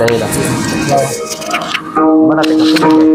Hila. Mana teka?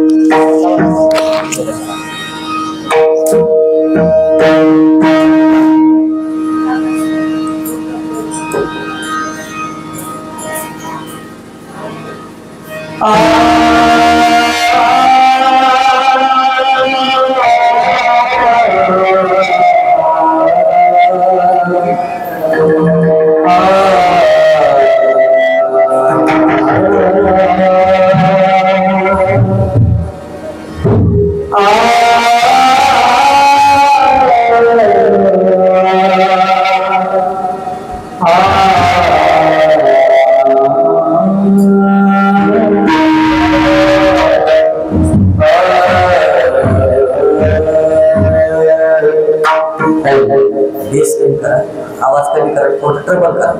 कमी करा, थोडं ट्रबल करा.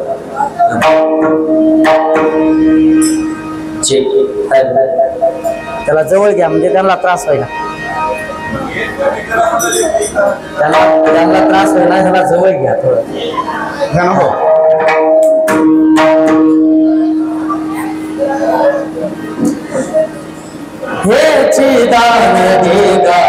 त्याला जवळ घ्या म्हणजे त्यांना त्रास होईल. त्यांना त्रास होईल ना, त्याला जवळ घ्या थोडं. हे चिदान देगा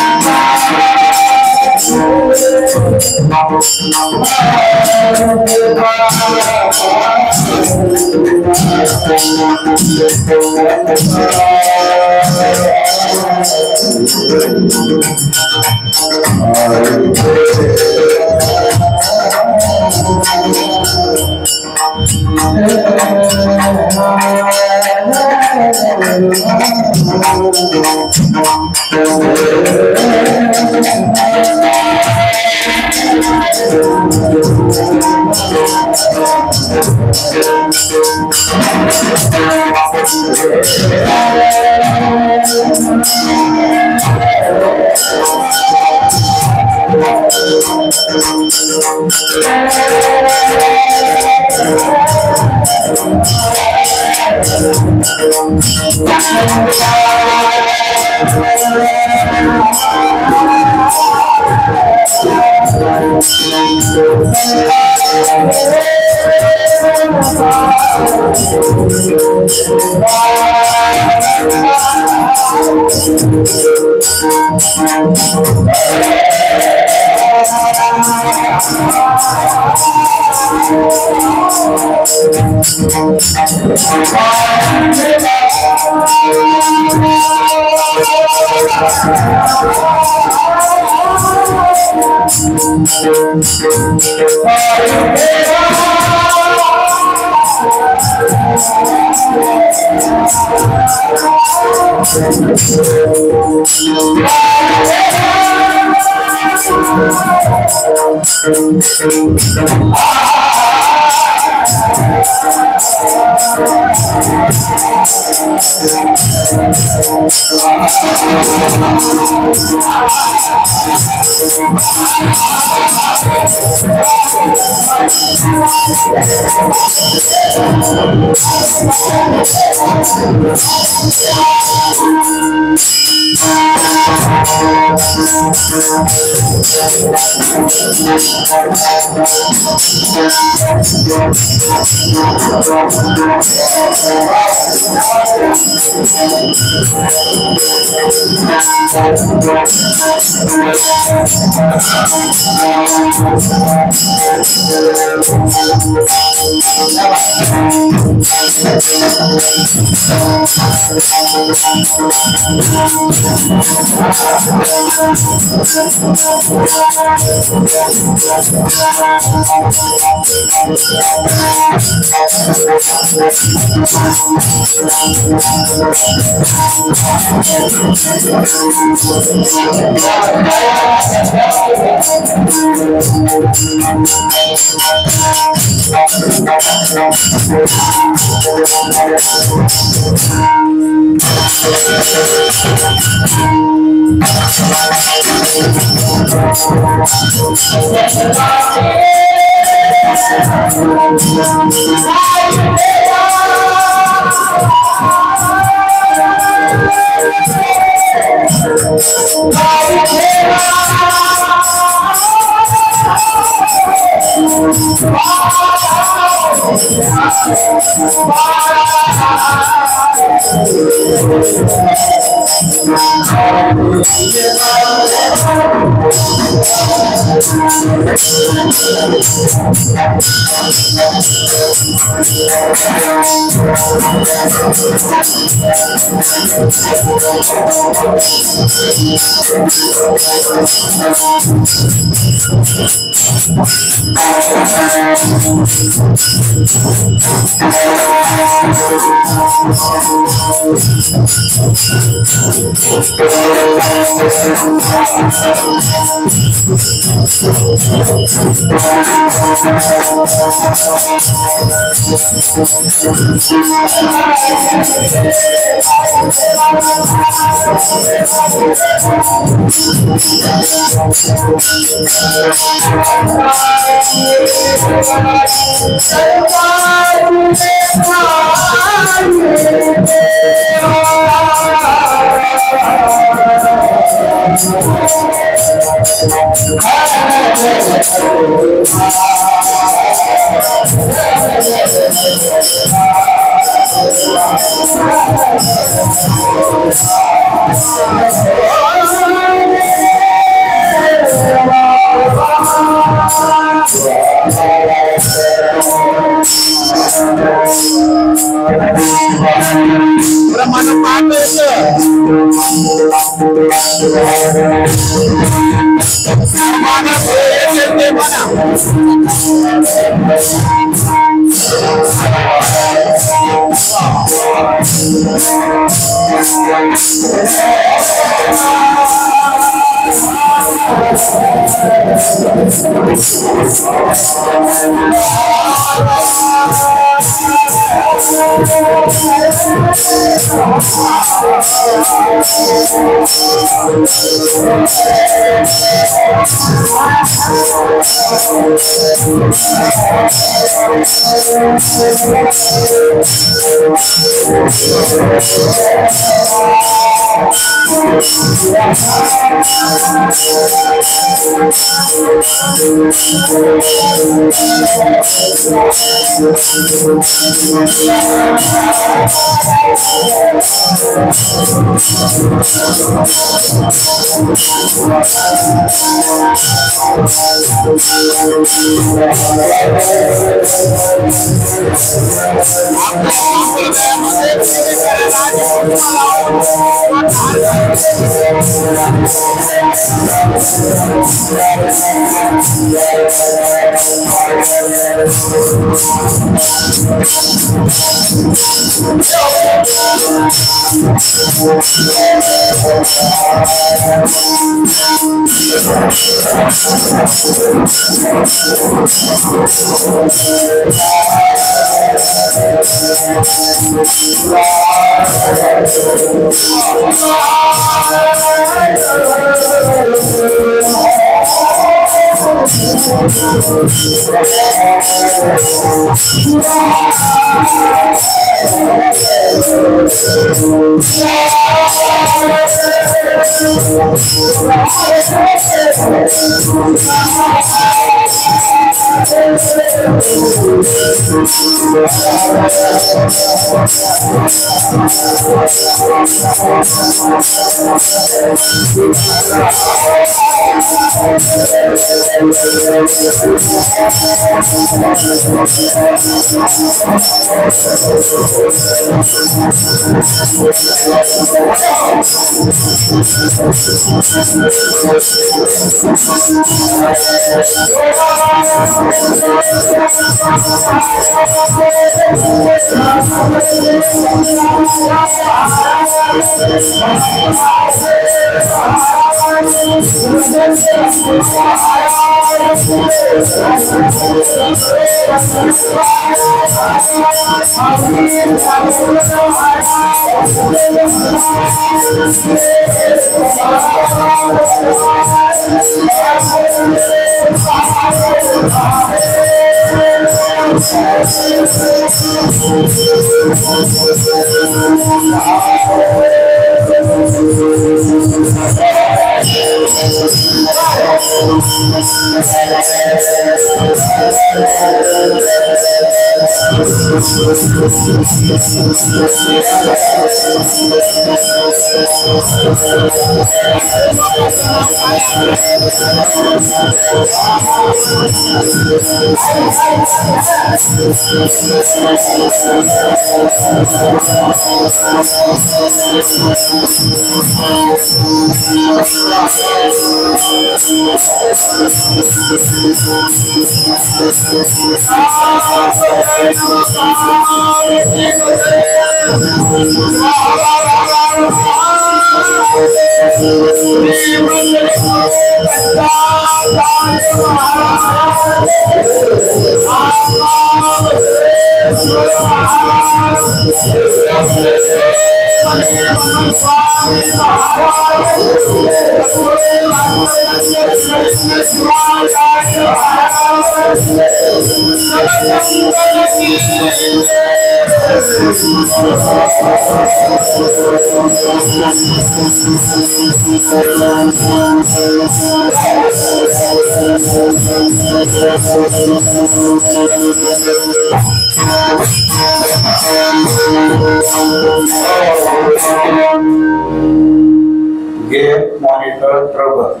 Game monitor trouble.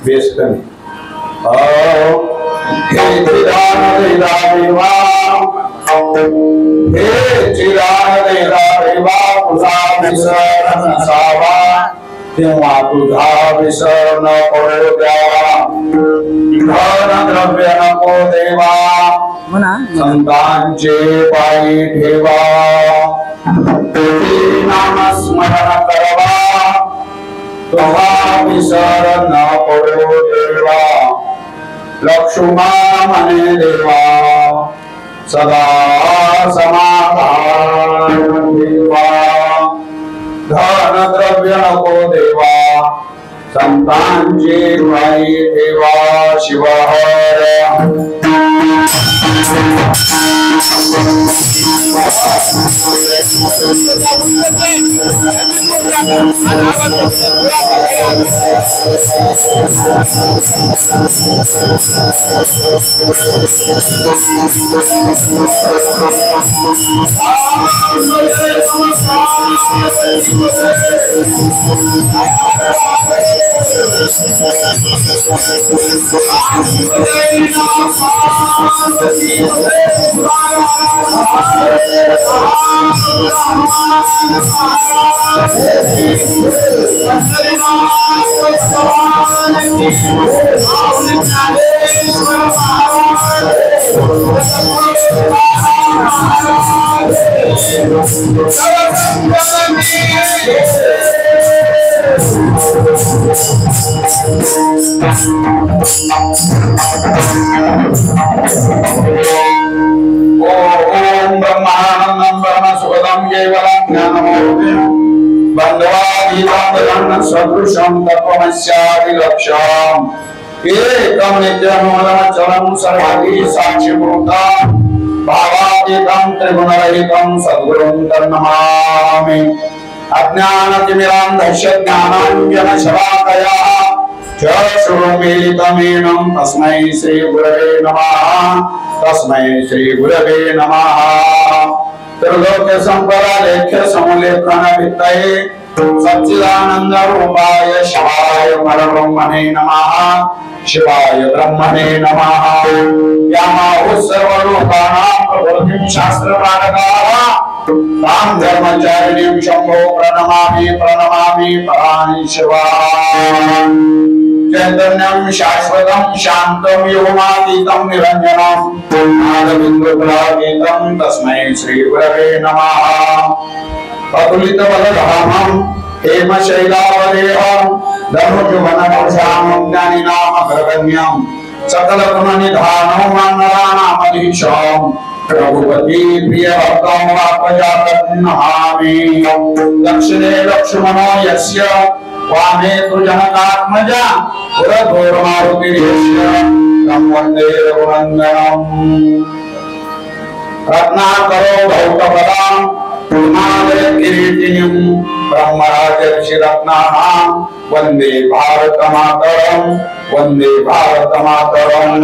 Basically. Hey तेव्हा तुझा विसर न पडो द्यावा धन द्रव्य नको देवा संतांचे पायी ठेवा नामस्मरण करवा तुझा विसर न पडो देवा लक्ष्मण म्हणे देवा सदा समाधान देवा धन द्रव्य नको देवा संतांची पायी ठेवा शिवहर ब्रह्मानंदं ब्रह्मसुखदं केवलं ज्ञानमूर्तिं बन्धवादीतं सदृशं तत्त्वमस्यादिलक्ष्यम् एकं नित्यमूलमचलं सर्वादि साक्षिभूतं भावातीतं त्रिगुणरहितं सद्गुरुं तन्नमामि अज्ञानतिमिरान्धस्य ज्ञानाञ्जनशलाकया चक्षुरुन्मीलितमेनं तस्मै श्री गुरवे नमः तस्मै श्री गुरवे नमः त्रिलोक्य संपदालेख्य समूले प्रणभित्तये सच्चिदानंद रूपाय शिवाय परब्रह्मणे नमः शिवाय ब्रह्मणे नमः यामाहु सर्वलोकानां प्रवृत्तिं शास्त्रपारकाः तां धर्मचारिणीं शम्भो प्रणमामि प्रणमामि परां शिवां चैतन्यं शाश्वतं शान्तं योमातीतं निरञ्जनं नादबिन्दुकुलातीतं तस्मै श्री गुरवे नमः अतुलितबलधामं हेमशैलावदेहं धनुर्जुवनमोषामं ज्ञानिनामग्रगण्यं सकलगुणनिधानं वानराणामधीशं रघुपति प्रियभक्तं वाक्पजातं नमामि दक्षिणे लक्ष्मणो यस्य वामे तु जनकात्मजा पुरधोर्मारुतिर्यस्य तं वन्दे रघुनन्दनम् रत्नाकरो भौतपदां पूर्णालय किरीटिनीं ब्रह्मराजर्षिरत्नानां वन्दे भारतमातरं वन्दे भारतमातरम्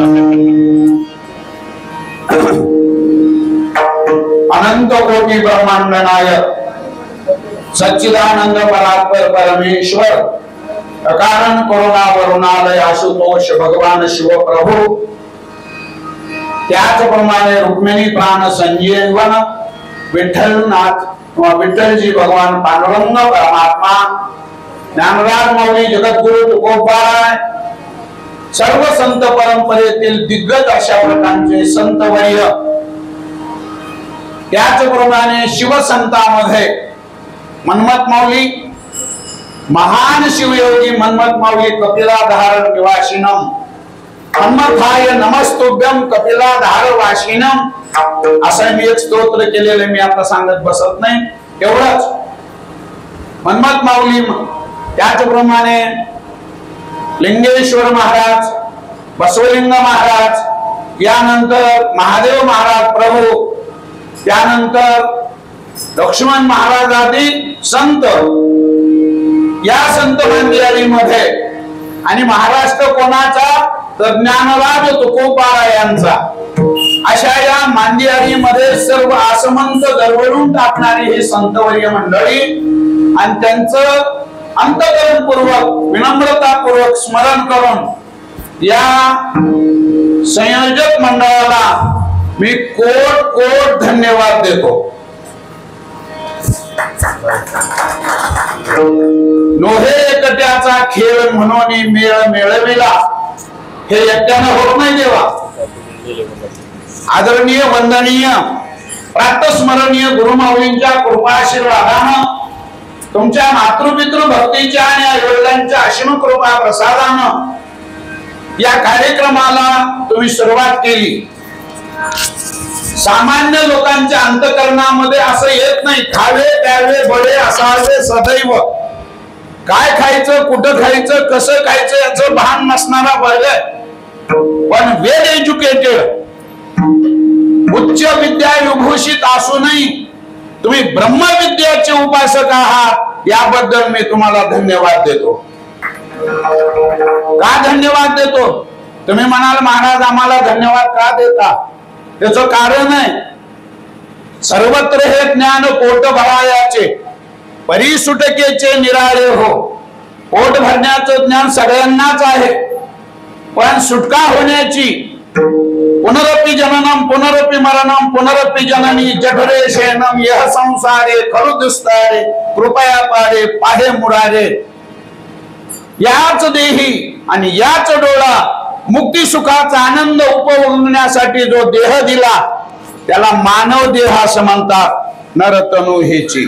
अनंत कोटि ब्रह्मांड नायक सच्चिदानंद परात्पर परमेश्वर अकारण करुणा वरुणालय आशुतोष भगवान शिव प्रभु त्याचप्रमाणे रुक्मिणी प्राण संजीवन विठ्ठलनाथ किंवा विठ्ठलजी भगवान पांडुरंग परमात्मा ज्ञानराज माऊली जगद्गुरु तुकोबाराय सर्व संत परंपरेतील दिग्गज अशा प्रकारचे संतवर्य त्याचप्रमाणे शिवसंतांमध्ये मन्मथ माऊली महान शिवयोगी मन्मथ माऊली कपिलाधार निवासिनम मन्मथाय नमस्तुभ्यं कपिलाधार वासिनम असं मी एक स्तोत्र केलेले मी आता सांगत बसत नाही एवढंच मन्मथ माऊली त्याचप्रमाणे लिंगेश्वर महाराज बसवलिंग महाराज यानंतर महादेव महाराज प्रभू त्यानंतर लक्ष्मण महाराज आदी संत या संत मंदिरामध्ये आणि महाराष्ट्र कोणाचा तर ज्ञानराज तुकोबारा यांचा अशा या मांदियारीमध्ये सर्व आसमंत दरवळून टाकणारी ही संतवर्य मंडळी आणि त्यांचं अंतःकरणपूर्वक विनम्रतापूर्वक स्मरण करून या संयोजक मंडळाला मी कोट कोट धन्यवाद देतो नोहे एकट्याचा खेळ म्हणून मेळ मेळविला हे एकट्यानं होत नाही देवा आदरणीय वंदनीय प्रातस्मरणीय गुरुमाऊलींच्या कृपाशीर्वादानं तुमच्या मातृपितृ भक्तीच्या आणि आईवडिलांच्या असीम कृपा प्रसादानं या कार्यक्रमाला तुम्ही सुरुवात केली सामान्य लोकांच्या अंतःकरणामध्ये असं येत नाही खावे प्यावे बडे असावे सदैव काय खायचं कुठं खायचं कसं खायचं याचं भान नसणारा वर्ग पण वेल एज्युकेटेड उच्च विद्या विभूषित असूनही तुम्ही ब्रह्मविद्याचे उपासक आहात याबद्दल मी तुम्हाला धन्यवाद देतो का धन्यवाद देतो तुम्ही म्हणाल महाराज आम्हाला धन्यवाद का देता त्याचं कारण आहे सर्वत्र हे ज्ञान पोट भरायाचे परिसुटकेचे निराळे हो पोट भरण्याचं ज्ञान सगळ्यांनाच आहे पण सुटका होण्याची पुनरपि जननम पुनरपि मरणम पुनरपि जननी जठरे शयनम यह संसारे खरु दुस्तारे कृपया पारे पाहे मुरारे याच देही आणि याच डोळा मुक्ती सुखाचा आनंद उपभोगण्यासाठी जो देह दिला त्याला मानव देह असं म्हणतात नरतनु हेची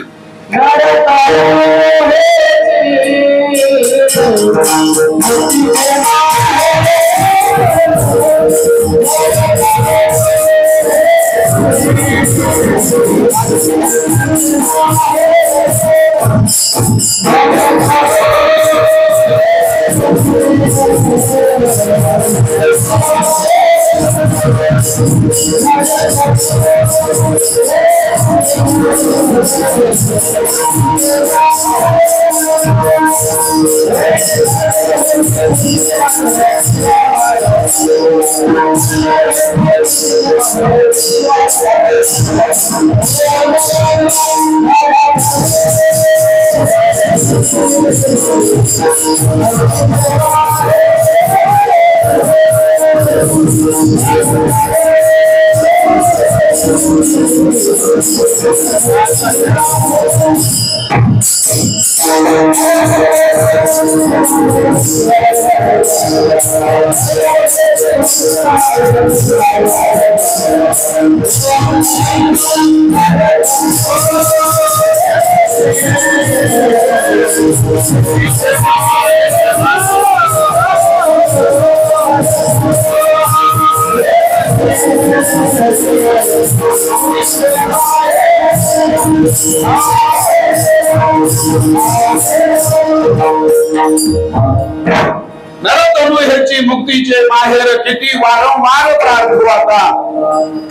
नरतनु ह्याची मुक्तीचे माहेर किती वारंवार प्रार्थू आता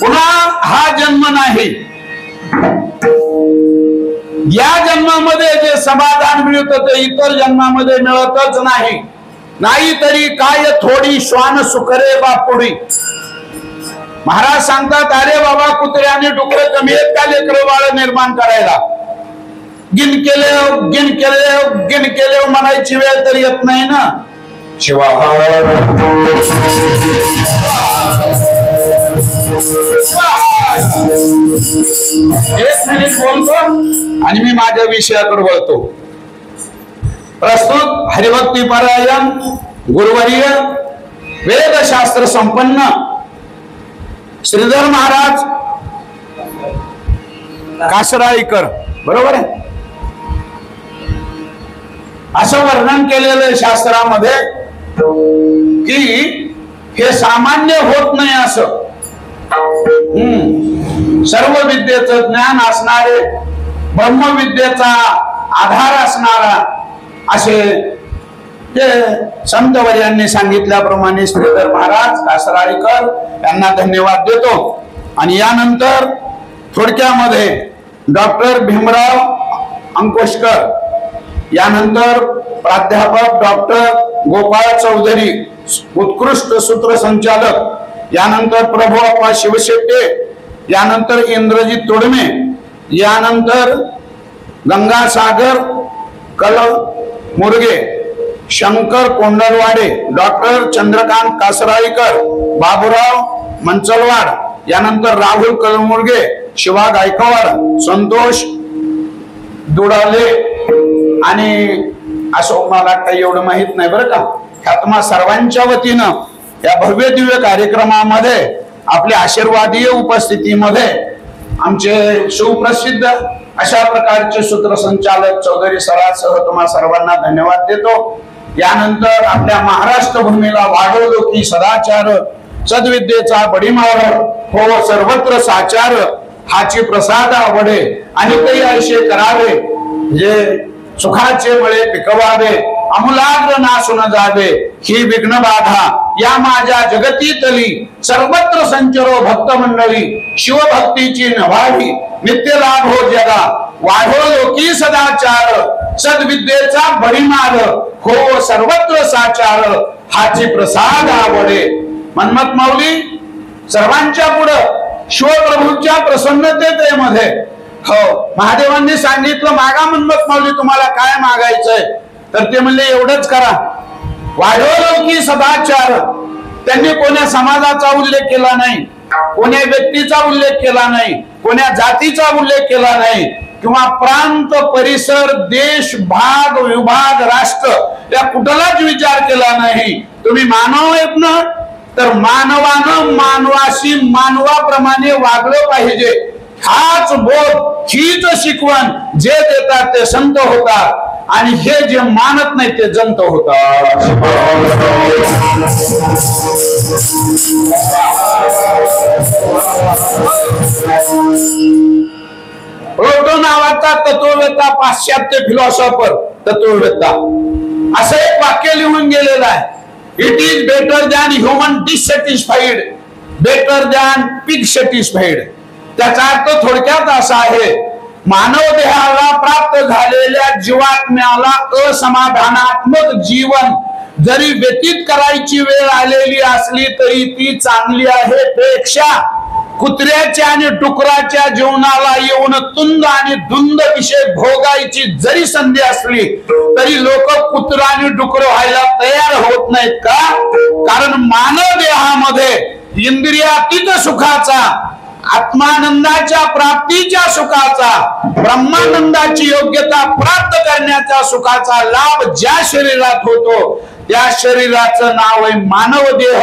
पुन्हा हा जन्म नाही. या जन्मामध्ये जे समाधान मिळत ते इतर जन्मामध्ये मिळतच नाही. नाही तरी काय थोडी श्वान सुखरे बापुडी. महाराज सांगतात अरे बाबा कुत्रे आणि डुकरे कमी आहेत का लेकरं बाळ निर्माण करायला. गिन केले म्हणायची वेळ तरी येत नाही ना. शिवा एक मिनिट बोलतो आणि मी माझ्या विषयाकडे वळतो. प्रस्तुत हरिभक्ती परायण गुरुवर्य वेदशास्त्र संपन्न श्रीधर महाराज कासराईकर बरोबर आहे असं वर्णन केलेलं शास्त्रामध्ये की हे सामान्य होत नाही. असं सर्व विद्येचं ज्ञान असणारे ब्रह्मविद्येचा आधार असणारा असे ते संतवर्यांनी सांगितल्याप्रमाणे श्रीधर महाराज कासराळीकर यांना धन्यवाद देतो. आणि यानंतर थोडक्यामध्ये डॉक्टर भीमराव अंकोशकर, यानंतर प्राध्यापक डॉक्टर गोपाळ चौधरी उत्कृष्ट सूत्रसंचालक, यानंतर प्रभुआप्पा शिवशेट्टे, यानंतर इंद्रजित तोडमे, यानंतर गंगासागर कल मुरगे, शंकर कोंडलवाडे, डॉक्टर चंद्रकांत कासराळीकर, बाबूराव मंचलवाड, यानंतर राहुल कलमुर्गे, शिवा गायकवाड, संतोष दुडाले आणि असं मला काही एवढं माहित नाही बरं का. ह्या सर्वांच्या वतीनं या भव्य दिव्य कार्यक्रमामध्ये आपल्या आशीर्वादीय उपस्थितीमध्ये आमचे सुप्रसिद्ध अशा प्रकारचे सूत्रसंचालक चौधरी सरासह तुम्हा सर्वांना धन्यवाद देतो. यानंतर आपल्या महाराष्ट्र भूमीला वाढवलो की सदाचार सद्विद्येचा बडीमार हो सर्वत्र साचार हाची प्रसाद आवडे आणि काही असे करावे जे सुखाचे मळे पिकवावे अमूलाग्र नासून जावे ही विघ्न बाधा या माझ्या जगतीतली सर्वत्र संचरो भक्त मंडळी शिवभक्तीची नवाढी नित्य लाभ हो जगा वाढो लोकी सदाचार सद्विद्येचा बडीमार हो सर्वत्र साचार हाची प्रसाद आवडे. मन्मथ माऊली सर्वांच्या पुढं शिवप्रभूंच्या प्रसन्नतेमध्ये हो महादेवांनी सांगितलं मागा मन्मथ माऊली तुम्हाला काय मागायचंय तर ते म्हणले एवढंच करा वाढवलो की सदाचार. त्यांनी कोण्या समाजाचा उल्लेख केला नाही, कोण्या व्यक्तीचा उल्लेख केला नाही, कोण्या जातीचा उल्लेख केला नाही किंवा प्रांत परिसर देश भाग विभाग राष्ट्र या कुठलाच विचार केला नाही. तुम्ही मानव आहेत ना तर मानवानं मानवाशी मानवाप्रमाणे वागलं पाहिजे. हाच बोध हीच शिकवण जे देतात ते संत होतात आणि हे जे मानत नाही ते जंत होतात. प्लेटो नावाचा तत्ववेत्ता पाश्चात्य फिलॉसॉफर तत्ववेत्ता असं एक वाक्य लिहून गेलेलं आहे. It is better than human डिससॅटिस्फाईड better than pig satisfied. त्याचा अर्थ थोडक्यात असा आहे मानव देहाला प्राप्त झालेल्या जीवात्म्याला असमाधानात्मक जीवन जरी व्यतीत करायची वेळ आलेली असली तरी ती चांगली आहे, पेक्षा कुत्र्याच्या आणि डुकराच्या जीवनाला येऊन तुंद आणि धुंद विषय भोगायची जरी संधी असली तरी लोक कुत्रा आणि डुकर व्हायला तयार होत नाहीत का? कारण मानव देहामध्ये इंद्रियातीत सुखाचा, आत्मानंदाच्या प्राप्तीच्या सुखाचा, ब्रह्मानंदाची योग्यता प्राप्त करण्याच्या सुखाचा लाभ ज्या शरीरात होतो त्या शरीराचं नाव आहे मानव देह,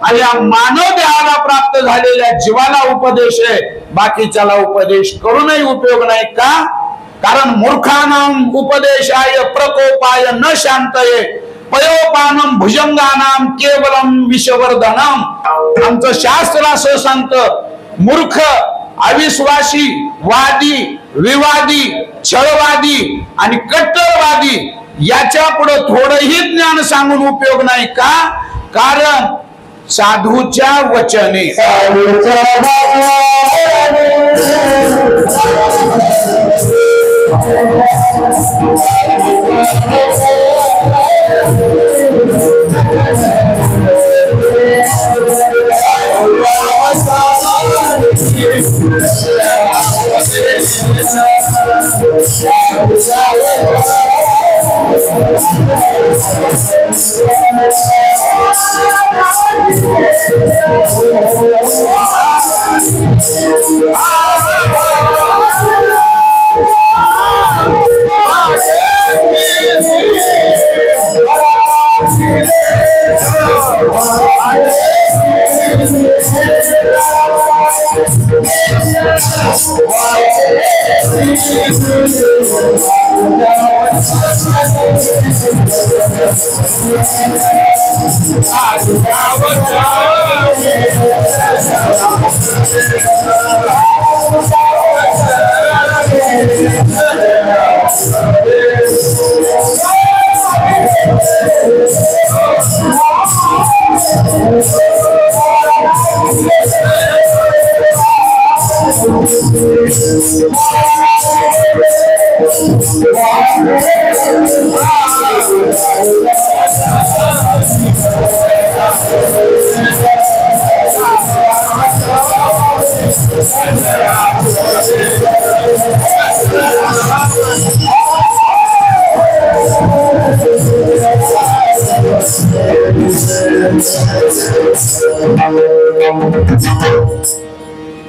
आणि या मानव देहाला प्राप्त झालेल्या जीवाला उपदेश आहे, बाकीच्याला उपदेश करूनही उपयोग नाही का? कारण मूर्खानाम उपदेशाय प्रकोपाय न शांतये पयोपानम भुजंगानाम केवलम विषवर्धनम. आमचं शास्त्र असं सांगतं, मूर्ख, अविश्वासी, वादी, विवादी, छळवादी आणि कट्टरवादी याच्या पुढे थोडंही ज्ञान सांगून उपयोग नाही का? कारण साधूच्या वचने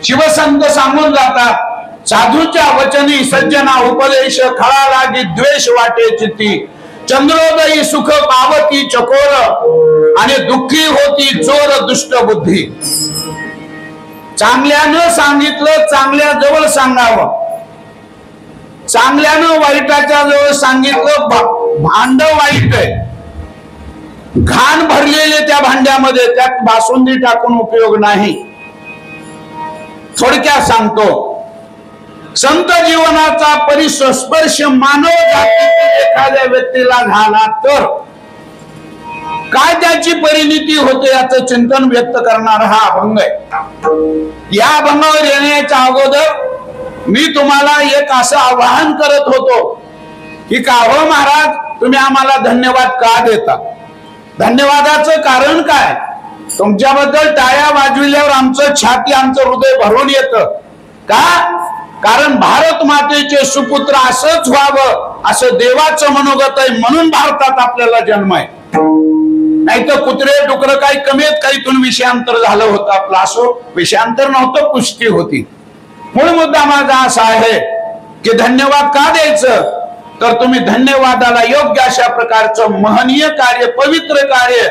शिवसंत सांगून जातात, साधूच्या वचनी सज्जना उपदेश खळा लागी द्वेष वाटे चित्ती, चंद्रोदयी सुख पावती चकोर आणि दुःखी होती चोर दुष्ट बुद्धी. चांगल्यानं सांगितलं चांगल्या जवळ सांगावं, चांगल्यानं वाईटाच्या जवळ सांगितलं भांड वाईट आहे, घाण भरलेले त्या भांड्यामध्ये, त्यात बासुंदी टाकून उपयोग नाही. थोडक्यात सांगतो, संत जीवनाचा परिस्पर्श मानव जातीतील एखाद्या व्यक्तीला झाला तर काय त्याची परिणिती होते याचं चिंतन व्यक्त करणारा हा अभंग आहे. या अभंगावर येण्याच्या अगोदर मी तुम्हाला एक असं आवाहन करत होतो की का हो महाराज, तुम्ही आम्हाला धन्यवाद का देता? धन्यवादाचं कारण काय? तुमच्याबद्दल टाळ्या वाजविल्यावर आमचं छाती, आमचं हृदय भरून येतं का? कारण भारत मातेचे सुपुत्र असंच व्हावं असं देवाचं मनोगत आहे, म्हणून भारतात आपल्याला जन्म आहे. नाही तर कुत्रे डुकर काही कमीत काहीतून विषयांतर झालं होतं आपलं. असो, विषयांतर नव्हतं, पुष्टी होती. मूळ मुद्दा माझा असा आहे की धन्यवाद का द्यायचं? तर तुम्ही धन्यवादाला योग्य अशा प्रकारचं महनीय कार्य, पवित्र कार्य,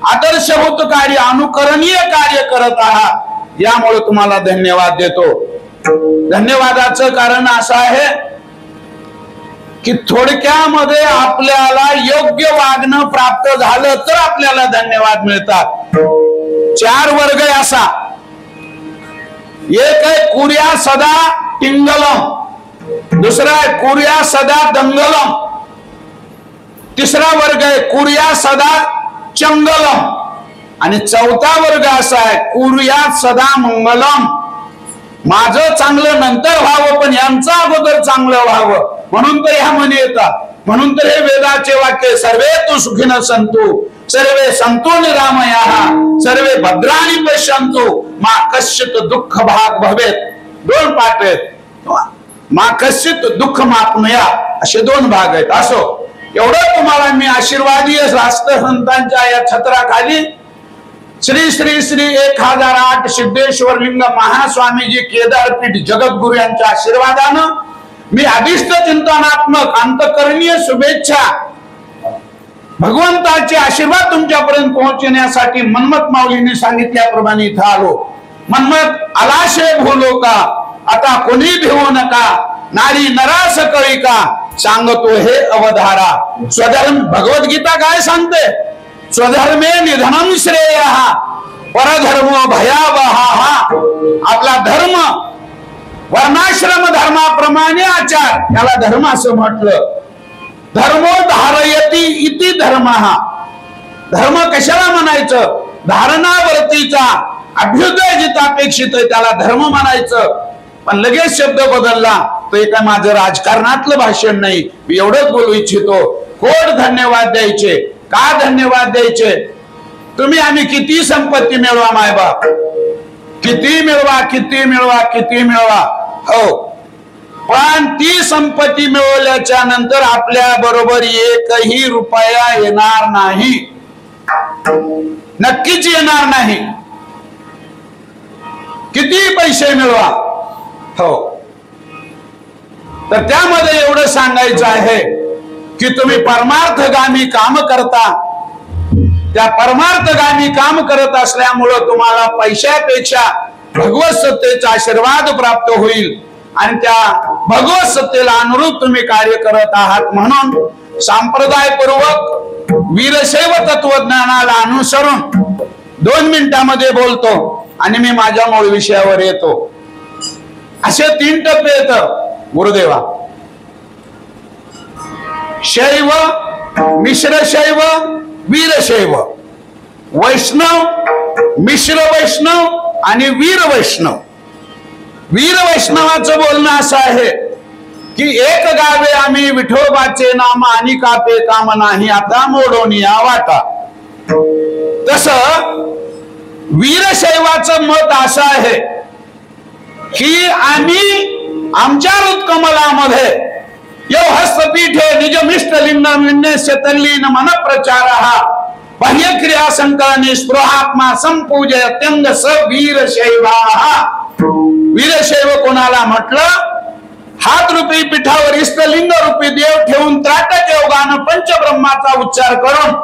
आदर्शभूत कार्य, अनुकरणीय कार्य करत आहात, यामुळे तुम्हाला धन्यवाद देतो. धन्यवादाचं कारण असं आहे की थोडक्यामध्ये आपल्याला योग्य वागणं प्राप्त झालं तर आपल्याला धन्यवाद मिळतात. 4 वर्ग आहे असा. एक आहे कुर्या सदा टिंगलम, दुसरा आहे कुर्या सदा दंगलम, तिसरा वर्ग आहे कुर्या सदा चंगलम, आणि चौथा वर्ग असा आहे कुर्या सदा मंगलम. माझं चांगलं नंतर व्हावं पण यांचं अगोदर चांगलं व्हावं, म्हणून तर ह्या म्हणी येतात. म्हणून तर हे वेदाचे वाक्य, सर्वे तु सुखिनः सन्तु सर्वे सन्तु निरामयाः सर्वे भद्राणि पश्यन्तु मा कश्चित् दुःख भाग भवेत्. 2 पाठ आहेत. मा कश्चित् दुःख मापनुया असे 2 भाग आहेत. असो, एवढं तुम्हाला मी आशीर्वादीय राष्ट्रसंतांच्या या छत्राखाली श्री श्री श्री 1008 सिद्धेश्वर लिंग महास्वामीजी केदारपीठ जगद्गुरु यांच्या आशीर्वादानं मी अभिष्ट चिंतनात्मक अंतकरणीय शुभेच्छा, भगवंताचे आशीर्वाद तुमच्यापर्यंत पोहोचण्यासाठी मनमत माऊलींनी सांगितल्याप्रमाणे इथं आलो. मनमत आलाशे भूलो का, आता कोणी भिवू नका, नारी नरास कळी का, सांगतो हे अवधारा. स्वधर्म, भगवद्गीता काय सांगते? स्वधर्मे निधनम श्रेयः परधर्मो भयावहा. आपला धर्म वर्णाश्रम धर्माप्रमाणे आचार, याला धर्म असं म्हटलं. धर्मो धारयती इति धर्मः. धर्म कशाला म्हणायचं? धारणावर्तीचा अभ्युदय जिथं अपेक्षित आहे त्याला धर्म म्हणायचं. पण लगेच शब्द बदलला. तो एका माझं राजकारणातलं भाषण नाही, मी एवढंच बोलू इच्छितो. कोट धन्यवाद द्यायचे. का धन्यवाद द्यायचे? तुम्ही आम्ही किती संपत्ती मिळवा मायबाप, किती मिळवा, किती मिळवा, किती मिळवा, हो, पण ती संपत्ती मिळवल्याच्या नंतर आपल्या बरोबर 1ही रुपया येणार नाही, नक्कीच येणार नाही. किती पैसे मिळवा, हो, तर त्यामध्ये एवढं सांगायचं आहे की तुम्ही परमार्थगामी काम करता. त्या परमार्थगामी काम करत असल्यामुळं तुम्हाला पैशापेक्षा भगवत सत्तेचा आशीर्वाद प्राप्त होईल आणि त्या भगवत सत्तेला अनुरूप तुम्ही कार्य करत आहात. म्हणून संप्रदायपूर्वक वीरशैव तत्वज्ञानाला अनुसरून 2 मिनिटांमध्ये बोलतो आणि मी माझ्या मूळ विषयावर येतो. असे 3 टप्पे येतं गुरुदेवा. शैव, मिश्र शैव, वीरशैव, वैष्णव, मिश्र वैष्णव आणि वीर वैष्णव. वीर वैष्णवाचं बोलणं असं आहे की एक गावे आम्ही विठोबाचे नाम आणि कापे काम नाही आता मोडोनिया वाटा. तसं वीरशैवाचं मत असं आहे की आम्ही आमच्या हृत्कमलामध्ये यो हस्तपीठे निजमिष्ट लिंग विन्यस्य तल्लीन मन प्रचारः बाह्य क्रिया संकलने स्पृहात्मा संपूजय अत्यंग स वीरशैवाः. वीरशैव कोणाला म्हटलं? हात रूपी पीठावर इष्टलिंग रूपी देव ठेवून त्राटक योगानं पंचब्रह्माचा उच्चार करून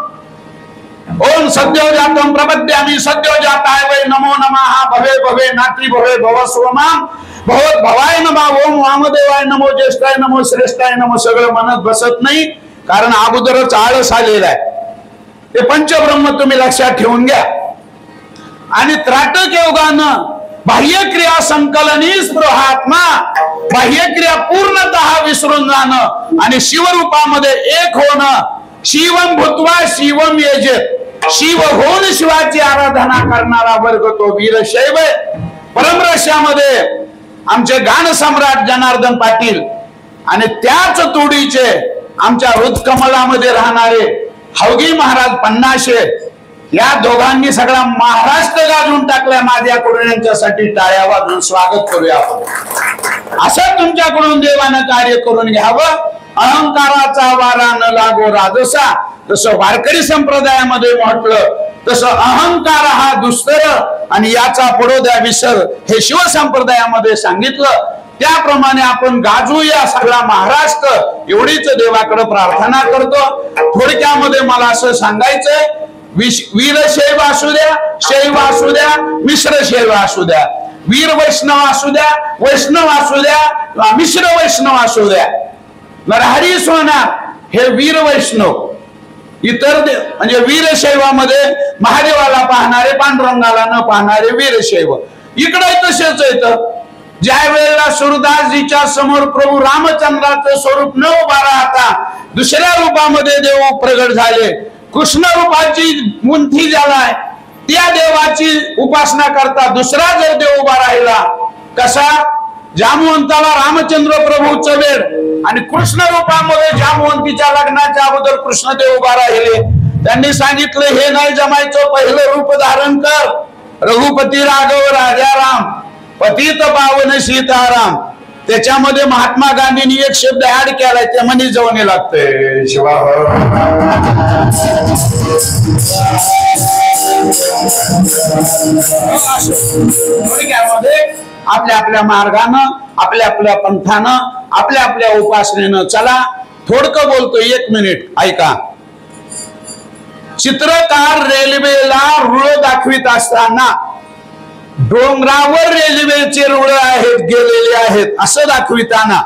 ओम सद्योजातम प्रपद्यामि सद्योजाताय वै नमो नमः भवे भवे नाती भवे भव स्वमाम भवत भवाय नमः ओम वामदेवाय नमो ज्येष्ठाय नमो श्रेष्ठाय नमो सगळं म्हणत बसत नाही, कारण अगोदरच आळस आलेला आहे. ते पंचब्रह्म तुम्ही लक्षात ठेवून घ्या. आणि त्राटक योगानं बाह्यक्रिया संकलनी स्पृहात्मा, बाह्यक्रिया पूर्णतः विसरून जाणं आणि शिवरूपामध्ये एक होणं. शिवम भूत्वा शिवम यजेत, शिव होऊन शिवाची आराधना करणारा वर्ग तो वीरशैव. परमरस्यामध्ये आमचे गान सम्राट जनार्दन पाटील आणि त्याच तोडीचे आमच्या हृदकमलामध्ये राहणारे हवगी महाराज पन्नाशे, या दोघांनी सगळा महाराष्ट्र गाजून टाकलाय. माझ्याकडून यांच्यासाठी टाळ्या वाजवून स्वागत करूया आपण. असं तुमच्याकडून देवानं कार्य करून घ्यावं. अहंकाराचा वारा न लागो राजसा, तसं वारकरी संप्रदायामध्ये म्हटलं तसं अहंकार हा दुस्तर आणि याचा पडोद्या विसर हे शिवसंप्रदायामध्ये सांगितलं. त्याप्रमाणे आपण गाजूया सगळा महाराष्ट्र, एवढीच देवाकडे प्रार्थना करतो. थोडक्यामध्ये मला असं सांगायचंय, वीरशैव असू द्या, शैव असू द्या, मिश्र शैव असू द्या, वीर वैष्णव असू द्या, वैष्णव असू द्या, मिश्र वैष्णव असू द्या, नरहरी सोनार हे वीर वैष्णव. इतर म्हणजे वीरशैवामध्ये महादेवाला पाहणारे, पांडुरंगाला न पाहणारे वीरशैव. इकडे तसेच येतं. ज्या वेळेला सुरदासजीच्या समोर प्रभू रामचंद्राचं स्वरूप न उभा राहता दुसऱ्या रूपामध्ये देव प्रगट झाले, कृष्ण रूपाची मुंथी झालाय, त्या देवाची उपासना करता दुसरा जर देव उभा राहिला, कसा? जामवंताला रामचंद्र प्रभूचं वेळ आणि कृष्ण रूपामध्ये जामवंतीच्या लग्नाच्या अगोदर कृष्णदेव उभा राहिले. त्यांनी सांगितलं हे नाही जमायचं, पहिलं रूप धारण कर. रघुपती राघव राजा राम, पतित पावन सीताराम. त्याच्यामध्ये महात्मा गांधींनी एक शब्द ऍड केलाय, ते म्हणे जवणे लागतंय शिवा. आपल्या आपल्या मार्गानं, आपल्या आपल्या पंथानं, आपल्या आपल्या उपासनेनं चला. थोडकं बोलतो, 1 मिनिट ऐका. चित्रकार रेल्वेला रुळ दाखवित असताना डोंगरावर रेल्वेचे रुळ आहेत, गेलेले आहेत असं दाखविताना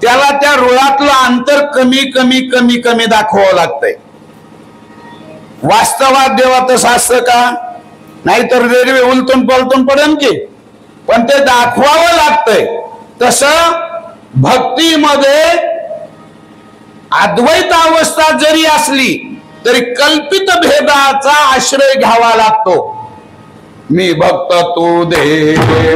त्याला त्या रुळातलं अंतर कमी कमी कमी कमी दाखवावं लागतंय. वास्तवात देवा तसं असतं का? नाहीतर रेल्वे उलटून पलटून पडेल की, पण ते दाखवावं लागतंय. तसं भक्तीमध्ये अद्वैत अवस्था जरी असली तरी कल्पित भेदाचा आश्रय घ्यावा लागतो. मी भक्त तू देव,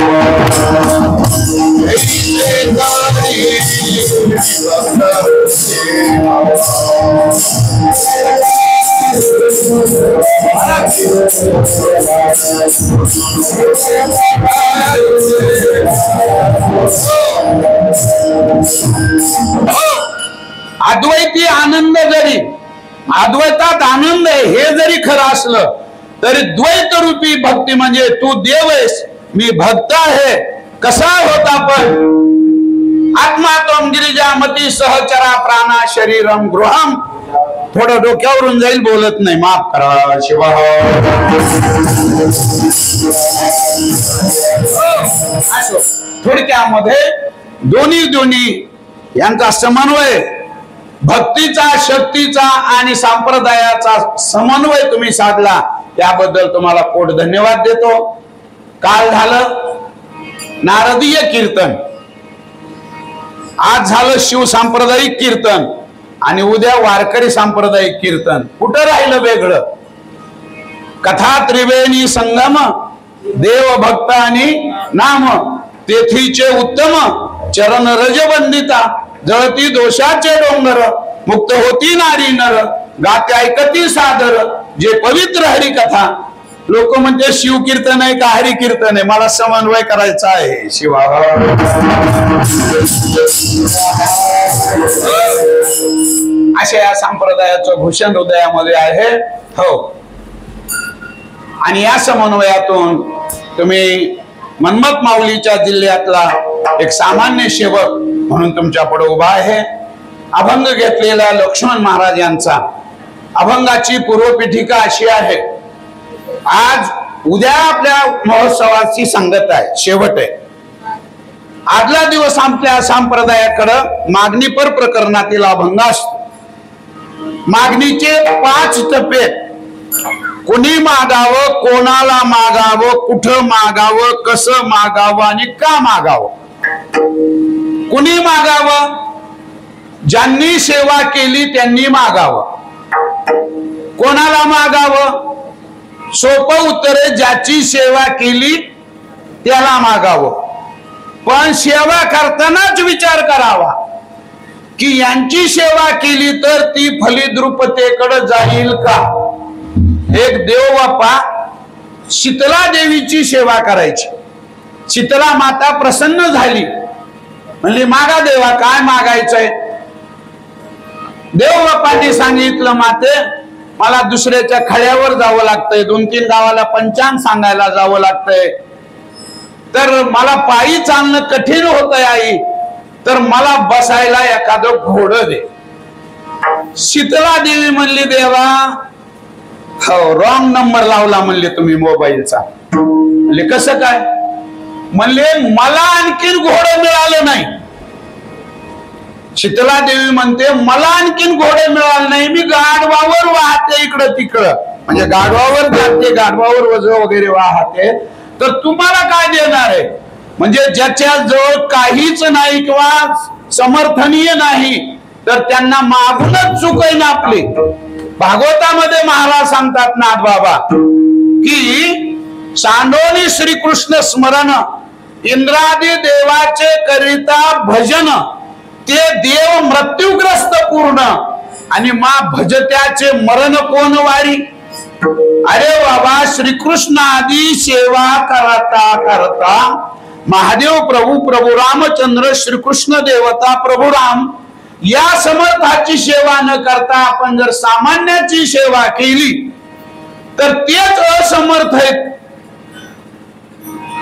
अद्वैती आनंद जरी, अद्वैतात आनंद आहे हे जरी खरं असलं तरी द्वैत रूपी भक्ती म्हणजे तू देव आहेस, मी भक्त आहे. कसा होता पण आत्मा त्वं गिरिजामती सहचरा प्राणा शरीरम गृहम. थोडं डोक्यावरून जाईल, बोलत नाही, माफ करा शिवा. थोडक्यामध्ये दोन्ही यांचा समन्वय, भक्तीचा, शक्तीचा आणि संप्रदायाचा समन्वय तुम्ही साधला, त्याबद्दल तुम्हाला कोट धन्यवाद देतो. काल झालं नारदीय कीर्तन, आज झालं शिव सांप्रदायिक कीर्तन आणि उद्या वारकरी सांप्रदायिक कीर्तन. कुठं राहिलं वेगळं? कथा त्रिवेणी संगम, देव भक्त आणि नाम, तेथीचे उत्तम चरण रजवंदिता. जळती दोषाचे डोंगर, मुक्त होती नारी नर, गाते ऐकती सादर जे पवित्र हरी कथा. लोक म्हणते शिव कीर्तन आहे का हरी कीर्तन आहे? मला समन्वय करायचा आहे शिवा. अशा या संप्रदायाचं भूषण हृदयामध्ये आहे. हो, आणि या समन्वयातून तुम्ही मनमत माऊलीच्या जिल्ह्यातला एक सामान्य सेवक म्हणून तुमच्या पुढे उभा आहे. अभंग घेतलेला लक्ष्मण महाराज यांचा. अभंगाची पूर्वपीठिका अशी आहे, आज उद्या आपल्या महोत्सवाची संगत आहे, शेवट आहे. आदला दिवस आपल्या संप्रदायाकडं मागणीपर प्रकरणातील अभंग असतो. मागणीचे 5 टप्पे, कोणी मागावं, कोणाला मागावं, कुठं मागावं, कसं मागावं आणि का मागावं. कुणी मागावं? ज्यांनी सेवा केली त्यांनी मागावं. कोणाला मागावं? सोपं उत्तर आहे, ज्याची सेवा केली त्याला मागावं. पण सेवा करतानाच विचार करावा की यांची सेवा केली तर ती फलिद्रुपतेकडे जाईल का. एक देव बाप्पा शीतला देवीची सेवा करायची. शीतला माता प्रसन्न झाली, म्हणली मागा देवा, काय मागायचंय. देव बाप्पांनी सांगितलं, माते मला दुसऱ्याच्या खड्यावर जावं लागतंय, 2-3 गावाला पंचांग सांगायला जावं लागतंय, तर मला पायी चालणं कठीण होतंय आई, तर मला बसायला एखादं घोडं दे. शीतला देवी म्हणली, देवा हो रॉंग नंबर लावला म्हणले तुम्ही मोबाईलचा. म्हणले कसं काय? म्हणले मला आणखीन घोडं मिळालं नाही. शीतला देवी म्हणते मला आणखीन घोडे मिळाले नाही, मी गाढवावर वाहते इकडं तिकडं, म्हणजे गाढवावर जाते, गाढवावर वज वगैरे वाहते, तर तुम्हाला काय देणार आहे. म्हणजे ज्याच्या जवळ काहीच नाही किंवा समर्थनीय नाही तर त्यांना मागूनच चूक आहे ना आपली. भागवतामध्ये महाराज सांगतात नाथ बाबा की सांडोनी श्रीकृष्ण स्मरण, इंद्रादी देवाचे करिता भजन, ते देव मृत्यूग्रस्त पूर्ण आणि मा भजत्याचे मरण कोण वारी. अरे बाबा, श्रीकृष्ण आदी सेवा करता करता महादेव प्रभू, प्रभू रामचंद्र, श्रीकृष्ण देवता, प्रभू राम या समर्थाची सेवा न करता आपण जर सामान्याची सेवा केली तर तेच असमर्थ आहेत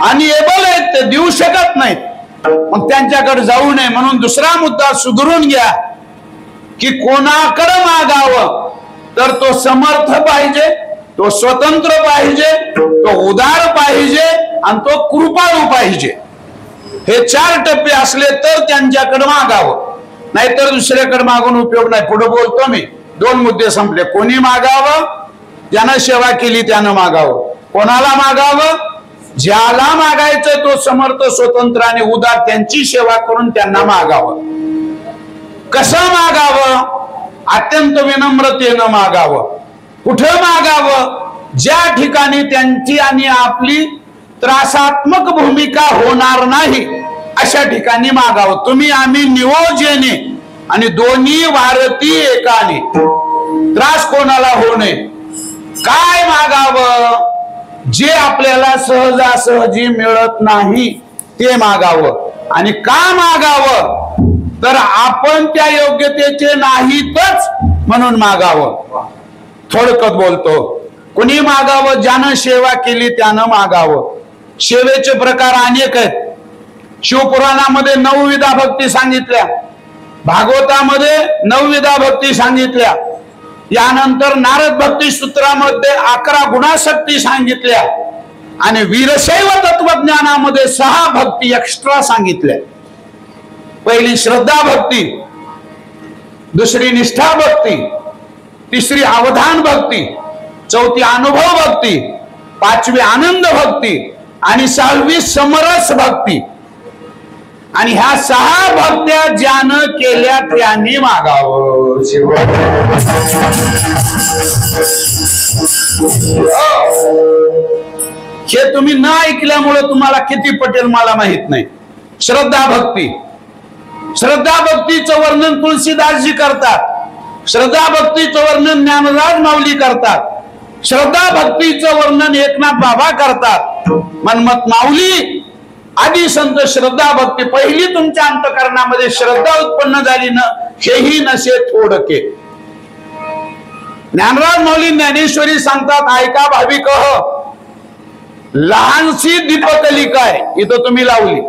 आणि एबल आहेत, ते देऊ शकत नाहीत. मग त्यांच्याकडे जाऊ नये. म्हणून दुसरा मुद्दा सुधरून घ्या की कोणाकडे मागावं तर तो समर्थ पाहिजे, तो स्वतंत्र पाहिजे, तो उदार पाहिजे आणि तो कृपाळू पाहिजे. हे 4 टप्पे असले तर त्यांच्याकडे मागावं, नाहीतर दुसऱ्याकडे मागून उपयोग नाही. पुढे बोलतो मी. 2 मुद्दे संपले. कोणी मागावं? ज्यानं सेवा केली त्यानं मागावं. कोणाला मागावं? ज्याला मागायचं तो समर्थ, स्वतंत्र आणि उदार, त्यांची सेवा करून त्यांना मागावं. कसं मागावं? अत्यंत विनम्रतेनं मागावं. कुठं मागावं? ज्या ठिकाणी त्यांची आणि आपली त्रासात्मक भूमिका होणार नाही अशा ठिकाणी मागावं. तुम्ही आम्ही नियोजने आणि दोन्ही वारती एकाने, त्रास कोणाला होऊ नये. काय मागावं? जे आपल्याला सहजासहजी मिळत नाही ते मागावं. आणि का मागावं? तर आपण त्या योग्यतेचे नाहीतच म्हणून मागावं. थोडक्यात बोलतो. कुणी मागावं? ज्यानं सेवा केली त्यानं मागावं. सेवेचे प्रकार अनेक आहेत. शिवपुराणामध्ये 9 विधा भक्ती सांगितल्या, भागवतामध्ये 9 विधा भक्ती सांगितल्या, यानंतर नारद भक्ती सूत्रामध्ये 11 गुणाशक्ती सांगितल्या आणि वीरशैव तत्वज्ञानामध्ये 6 भक्ती एक्स्ट्रा सांगितल्या. पहिली श्रद्धा भक्ती, दुसरी निष्ठा भक्ती, तिसरी अवधान भक्ती, चौथी अनुभव भक्ती, 5वी आनंद भक्ती आणि 6वी समरस भक्ती. आणि ह्या 6 भक्त्या ज्यानं केल्या त्यांनी मागावं. हे तुम्ही न ऐकल्यामुळे तुम्हाला किती पटेल मला माहित नाही. श्रद्धा भक्ती, श्रद्धा भक्तीचं वर्णन तुलसीदासजी करतात, श्रद्धा भक्तीचं वर्णन ज्ञानराज माऊली करतात, श्रद्धा भक्तीचं वर्णन एकनाथ बाबा करतात, मनमत माऊली आदी संत श्रद्धा भक्ती. पहिली तुमच्या अंतकरणामध्ये श्रद्धा उत्पन्न झाली ना, हेही नसे थोडके. ज्ञानराज माऊली ज्ञानेश्वरी सांगतात, ऐका भाविकह, लहानशी दीपकलिका आहे, इथं तुम्ही लावली,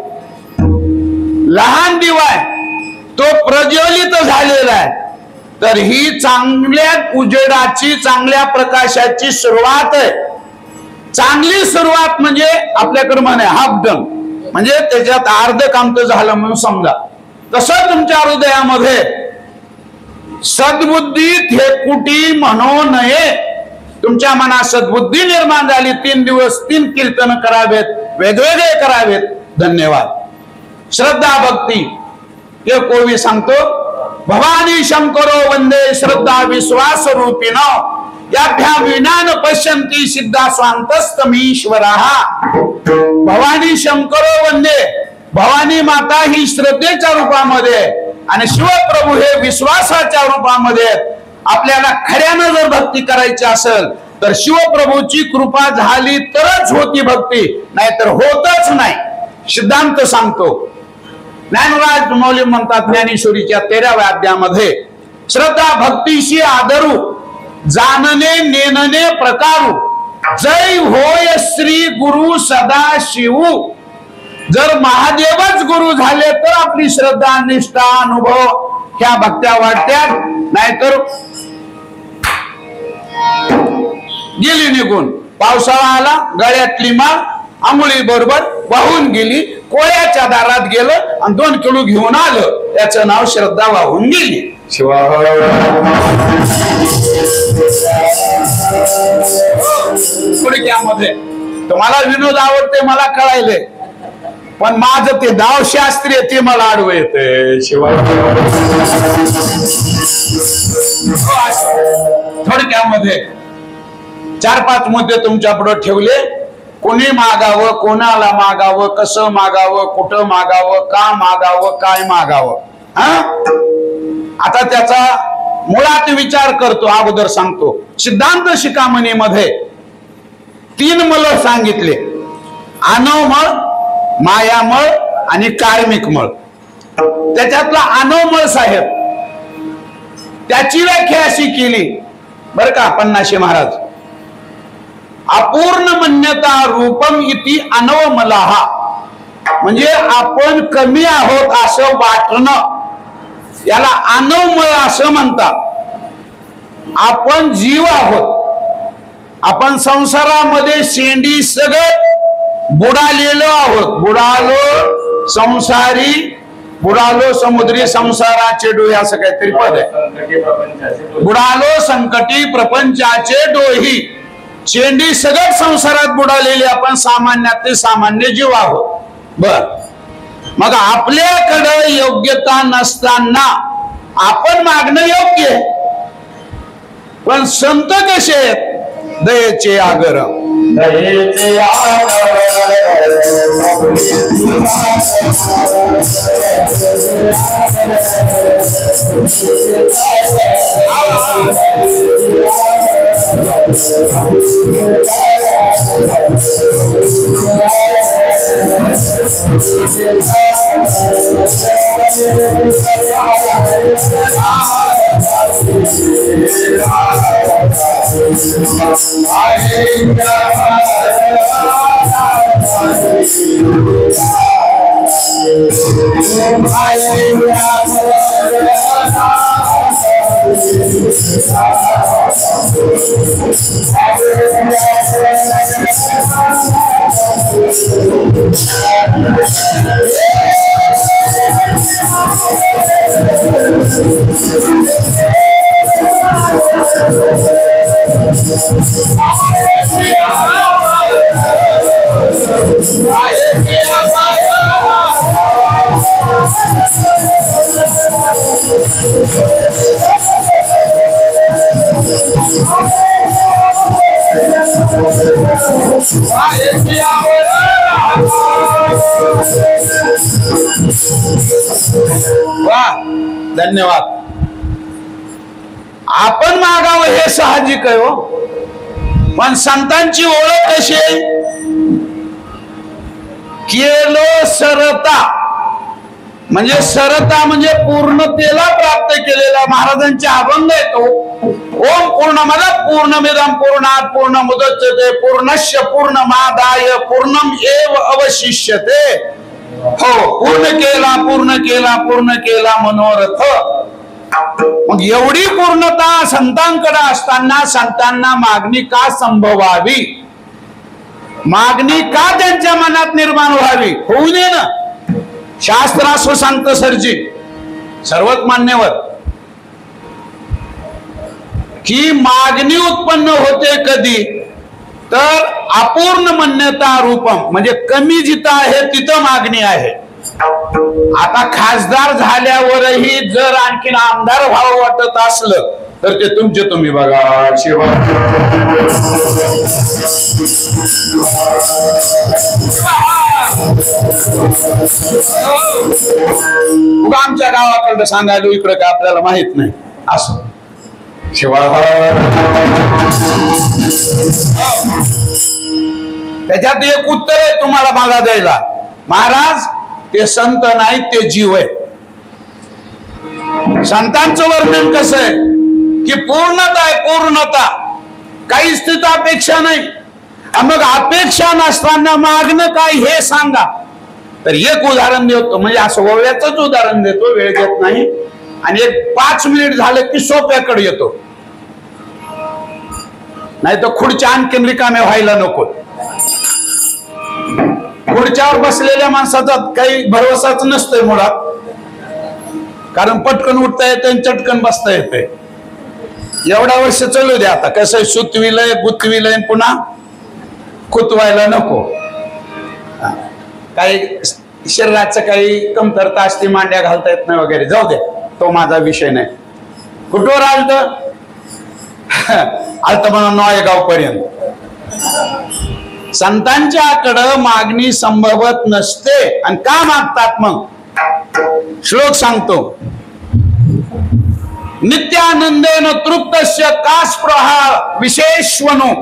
लहान दिवा आहे, तो प्रज्वलित झालेला आहे, तर ही चांगल्या उजेडाची, चांगल्या प्रकाशाची सुरुवात आहे. चांगली सुरुवात म्हणजे आपल्याकडे म्हणे हाफ डन, म्हणजे त्याच्यात अर्ध काम तर झालं म्हणून समजा. तसं तुमच्या हृदयामध्ये सद्बुद्धी थेकुटी म्हणू नये. तुमच्या मनात सद्बुद्धी निर्माण झाली. 3 दिवस 3 कीर्तन करावेत, वेगवेगळे करावेत. धन्यवाद. श्रद्धा भक्ती हे कोवी सांगतो, भवानी शंकरो वंदे श्रद्धा विश्वास रूपिणो याभ्याम विज्ञान पश्यन्ति सिद्धा स्वांतस्तमीश्वरः. भवानी शंकरो वंदे, भवानी माता ही श्रद्धेच्या रूपामध्ये आणि शिवप्रभू हे विश्वासाच्या रूपामध्ये. आपल्याला खऱ्यानं जर भक्ती करायची असेल तर शिवप्रभूची कृपा झाली तरच होती भक्ती, नाहीतर होतच नाही. सिद्धांत सांगतो. ज्ञानराज माऊली म्हणतात ज्ञानेश्वरीच्या 13व्या अध्यायामध्ये, श्रद्धा भक्तीशी आदरू जानने नेनने प्रकारू जय होय श्री गुरु सदा शिव. जर महादेवच गुरु झाले तर आपली श्रद्धा, निष्ठा, अनुभव ह्या भक्त्या वाढत्यात, नाहीतर गेली निघून. पावसाळा आला, गळ्यातली माळ आंघोळी बरोबर वाहून गेली, कोळ्याच्या दारात गेलं आणि 2 किलो घेऊन आलं, त्याचं नाव श्रद्धा वाहून गेली. थोडक्यामध्ये तुम्हाला विनोद आवडते मला कळायले, पण माझं ते दावशास्त्रीय ते मला आडवं येते. शिवाय थोडक्यामध्ये 4-5 मुद्दे तुमच्या पुढे ठेवले. कोणी मागावं, कोणाला मागावं, कसं मागावं, कुठं मागावं, का मागावं, काय मागावं. आता त्याचा मुळात विचार करतो. अगोदर सांगतो, सिद्धांत शिखामणीमध्ये 3 मळ सांगितले: आनवमळ, मायामळ आणि कार्मिक मळ. त्याच्यातला आनवमळ साहेब त्याची व्याख्या अशी केली बर का पन्नाशी महाराज: अपूर्ण मन्यता रूपम इति अनवमलहा. म्हणजे आपण कमी आहोत असं वाटणं, याला अनवमळ असं म्हणतात. आपण जीव आहोत, आपण संसारामध्ये शेंडी सगळं बुडालेलो आहोत. बुडालो संसारी, बुडालो समुद्री संसाराचे डोही, असं काहीतरी पद आहे. बुडालो संकटी प्रपंचाचे डोही. शेंडी सगळं संसारात बुडालेली आपण सामान्यातले सामान्य जीव आहोत. बर, मग आपल्याकडे योग्यता नसताना आपण मागणं योग्य आहे. पण संत कसे आहेत? दयेचे आगर, दयेचे धन्यवाद. आपण मागावं हे साहजिक आहे हो, पण संतांची ओळख कशी आहे? केलो सरता, म्हणजे सरता म्हणजे पूर्णतेला प्राप्त केलेला. महाराजांचे अभंग आहे तो, ओम पूर्णमद पूर्णमिदं पूर्णात् पूर्णमुदच्यते पूर्णस्य पूर्णमादाय पूर्णम एव अवशिष्यते. हो, पूर्ण केला पूर्ण केला पूर्ण केला मनोरथ. मग एवढी पूर्णता संतांकडे असताना संतांना मागणी का संभवावी? मागणी का त्यांच्या मनात निर्माण व्हावी? होऊ नये ना. शास्त्र असं सांगतं सरजी, सर्वच मान्यवर, की मागणी उत्पन्न होते कधी? तर अपूर्ण मन्यता रूपम, म्हणजे कमी जिथं आहे तिथं मागणी आहे. आता खासदार झाल्यावरही जर आणखीन आमदार व्हावं वाटत असलं तर ते तुमचे तुम्ही बघा. शिवा आमच्या गावाकडं सांगायला इकडं काय आपल्याला माहित नाही असं. शिवा त्याच्यात एक उत्तर आहे तुम्हाला मला द्यायला. महाराज, ते संत नाहीत, ते जीव आहे. संतांचं वर्णन कसं आहे की पूर्णता आहे, पूर्णता, काही स्थित अपेक्षा नाही. मग अपेक्षा नसताना मागणं काय हे सांगा. तर एक उदाहरण देतो, म्हणजे असं ओव्याच उदाहरण देतो, वेळ घेत नाही. आणि एक 5 मिनिट झालं की सोप्याकडे येतो, नाही तर खुर्च्या आणखीन रिकाम्या व्हायला नको. खुर्च्यावर बसलेल्या माणसाचा काही भरवसाच नसतोय मुळात, कारण पटकन उठता येते आणि चटकन बसता येते. एवढा वर्ष चालू द्या. आता कसं सुतविलंय गुतविलंय, पुन्हा खुतवायला नको. काही शरीराचं काही कमतरता असते, मांड्या घालता येत नाही वगैरे, जाऊ दे, तो माझा विषय नाही. कुठवर आलत? आलत म्हणा नॉयगाव पर्यंत. संतांच्याकडं मागणी संभवत नसते. आणि का मागतात मग? श्लोक सांगतो. नित्यानंदेन तृप्तस्य कास्प्रहा विशेषवनो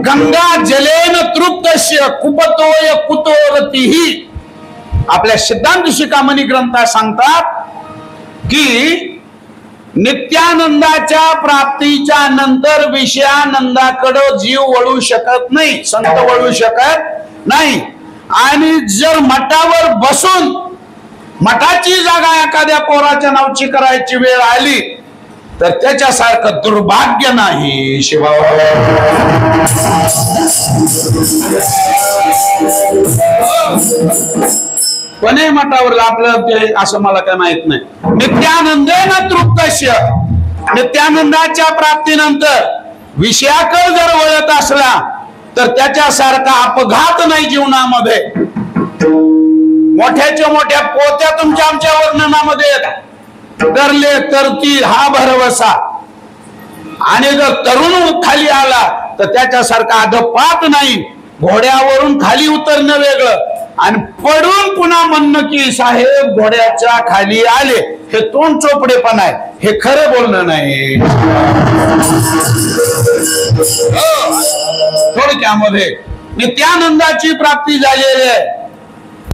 गंगा जलेन तृप्तस्य कुपतोय कुतोरतीही. आपल्या सिद्धांत शिखामणी ग्रंथात सांगतात की नित्यानंदाच्या प्राप्तीच्या नंतर विषयानंदाकडे जीव वळू शकत नाही, संत वळू शकत नाही. आणि जर मठावर बसून मठाची जागा एखाद्या पोराच्या नावची करायची वेळ आली तर त्याच्यासारखं दुर्भाग्य नाही. शिवा कोणी मठावर आपलं ते असं मला काय माहित नाही. नित्यानंदेन तृप्तस्य, नित्यानंदाच्या प्राप्तीनंतर विषयाकडे जर वळत असला तर त्याच्यासारखा अपघात नाही जीवनामध्ये. मोठ्याच्या मोठ्या पोत्या तुमच्या आमच्या वर्णनामध्ये धरले तर ती हा भरवसा. आणि जर तरुण खाली आला तर त्याच्यासारखा अधपात नाही. घोड्यावरून खाली उतरणं वेगळं आणि पडून पुन्हा म्हणणं की साहेब घोड्याच्या खाली आले, हे तोंड चोपडेपण आहे, हे खरं बोलणं नाही. थोडक्यामध्ये नित्यानंदाची प्राप्ती झालेली आहे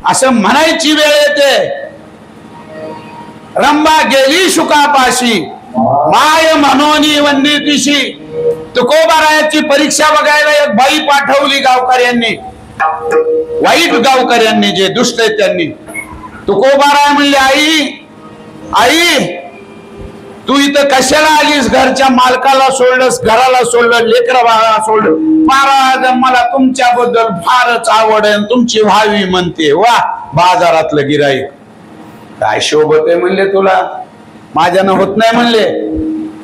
असं म्हणायची वेळ येते. रंबा गेली शुकापाशी माय म्हणोनी वंदितीशी. तुकोबारायाची परीक्षा बघायला एक बाई पाठवली गावकऱ्यांनी, वाईट गावकऱ्यांनी, जे दुष्ट आहेत त्यांनी. तुकोबाराय म्हणले, आई आई तू इथं कशाला आलीस? घरच्या मालकाला सोडलंस, घराला सोडलं, लेकरा बाळाला सोडलं. महाराज मला तुमच्याबद्दल फारच आवड आहे, तुमची व्हावी म्हणते. वा, बाजारातलं गिराईक काय शोभत आहे म्हणले तुला, माझ्यानं होत नाही म्हणले.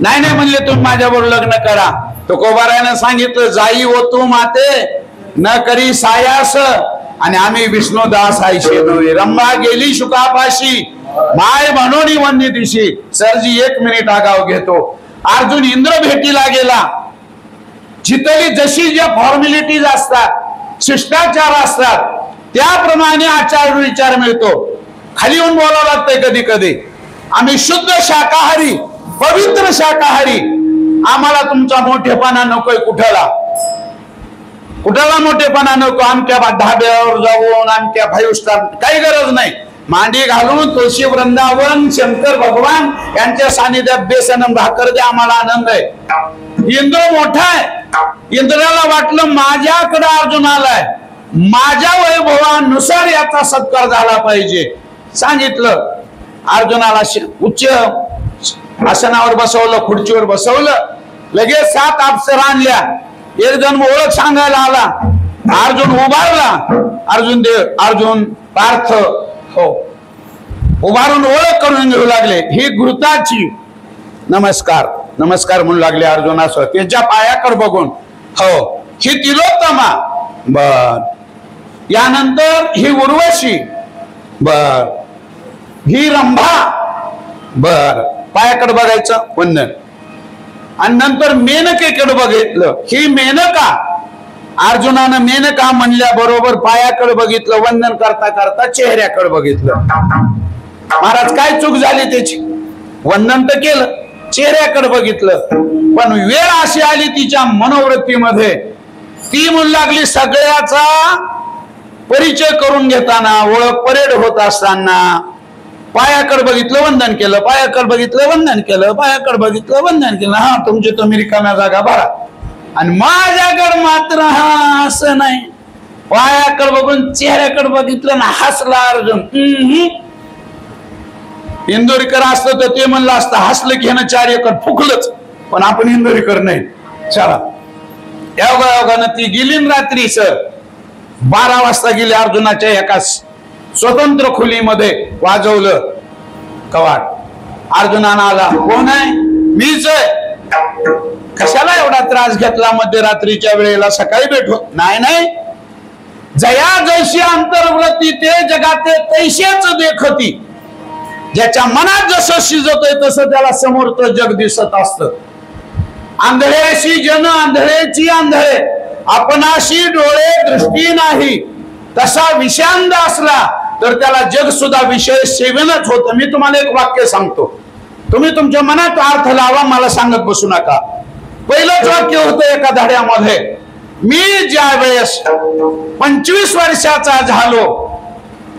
नाही नाही म्हणले, तुम्ही माझ्याबरोबर लग्न करा. तुकोबारायानं सांगितलं, जाई हो तू माते न करी सायास आणि आम्ही विष्णुदास आयशे नव्हे. रंभा गेली शुकापाशी माय म्हणून वन्य दिशी. सरजी 1 मिनिट आगाव घेतो. अर्जुन इंद्र भेटीला गेला. जिथली जशी ज्या फॉर्मॅलिटीज असतात, शिष्टाचार असतात, त्याप्रमाणे आचार विचार मिळतो. खाली येऊन बोलावं लागतंय कधी कधी. आम्ही शुद्ध शाकाहारी, पवित्र शाकाहारी, आम्हाला तुमचा मोठेपणा नकोय. कुठला मोठेपणा नको. आमच्या धाब्यावर जाऊन आमच्या 5 स्टार काही गरज नाही. मांडी घालून तुळशी वृंदावन शंकर भगवान यांच्या सानिध्यात बेसन भाकर द्या, आम्हाला आनंद आहे. इंद्र मोठा आहे. इंद्राला वाटलं माझ्याकडे अर्जुन आलाय, माझ्या वैभवानुसार याचा सत्कार झाला पाहिजे. सांगितलं अर्जुनाला, उच्च आसनावर बसवलं, खुर्चीवर बसवलं. लगेच 7 अप्सरा आणल्या. एक जण ओळख सांगायला आला. अर्जुन उभारला. अर्जुन पार्थ हो उभारून ओळख करून घेऊ लागले. ही घृताची नमस्कार नमस्कार म्हणू लागले अर्जुनासह त्यांच्या पायाकडे बघून. हो, ही तिलोत्तमा. बर. यानंतर ही उर्वशी. बर. ही रंभा. बर. पायाकडे बघायचं, वंदन. आणि नंतर मेनकेकडे बघितलं, ही मेनका. अर्जुनानं मेनका म्हणल्या बरोबर पायाकडे बघितलं, वंदन करता करता चेहऱ्याकडे बघितलं. महाराज काय चूक झाली त्याची? वंदन तर केलं, चेहऱ्याकडे बघितलं. पण वेळ अशी आली तिच्या मनोवृत्तीमध्ये, ती म्हणू लागली सगळ्याचा परिचय करून घेताना, ओळख परेड होत असताना पायाकडे बघितलं, वंदन केलं, पायाकडे बघितलं, वंदन केलं, पायाकडे बघितलं, वंदन केलं. हा, तुमची तुम्ही रिकाम्या जागा भरा. आणि माझ्याकडे मात्र हा असं नाही. पायाकडे बघून चेहऱ्याकडे बघितलं ना हसला अर्जुन. इंदोरीकर असतं तर ते म्हणलं असतं हसलं की ह्यानं 4 एकर फुकलंच. पण आपण इंदोरीकर नाही. चला, योगायोगानं ती गेली रात्री. सर 12 वाजता गेली. अर्जुनाच्या एका स्वतंत्र खोलीमध्ये वाजवलं कवाट. अर्जुनानं आला. कोण आहे? मीच आहे. कशाला एवढा त्रास घेतला मध्यरात्रीच्या वेळेला? सकाळी भेटू. नाही, जया जैशी अंतर्वृत्ती ते जगाते तैसेच देखती. ज्याच्या मनात जसं शिजतय तसं त्याला समोरचं जग दिसत असतं. आंधळ्याशी जन आंधळेची आंधळे, आपणाशी डोळे दृष्टी नाही. तसा विषांत असला तर त्याला जग सुद्धा विषय सेवेनच होतं. मी तुम्हाला एक वाक्य सांगतो, तुम्ही तुमच्या मनात अर्थ लावा, मला सांगत बसू नका. पहिलंच वाक्य होतं एका धड्यामध्ये, मी ज्या वेळेस 25 वर्षाचा झालो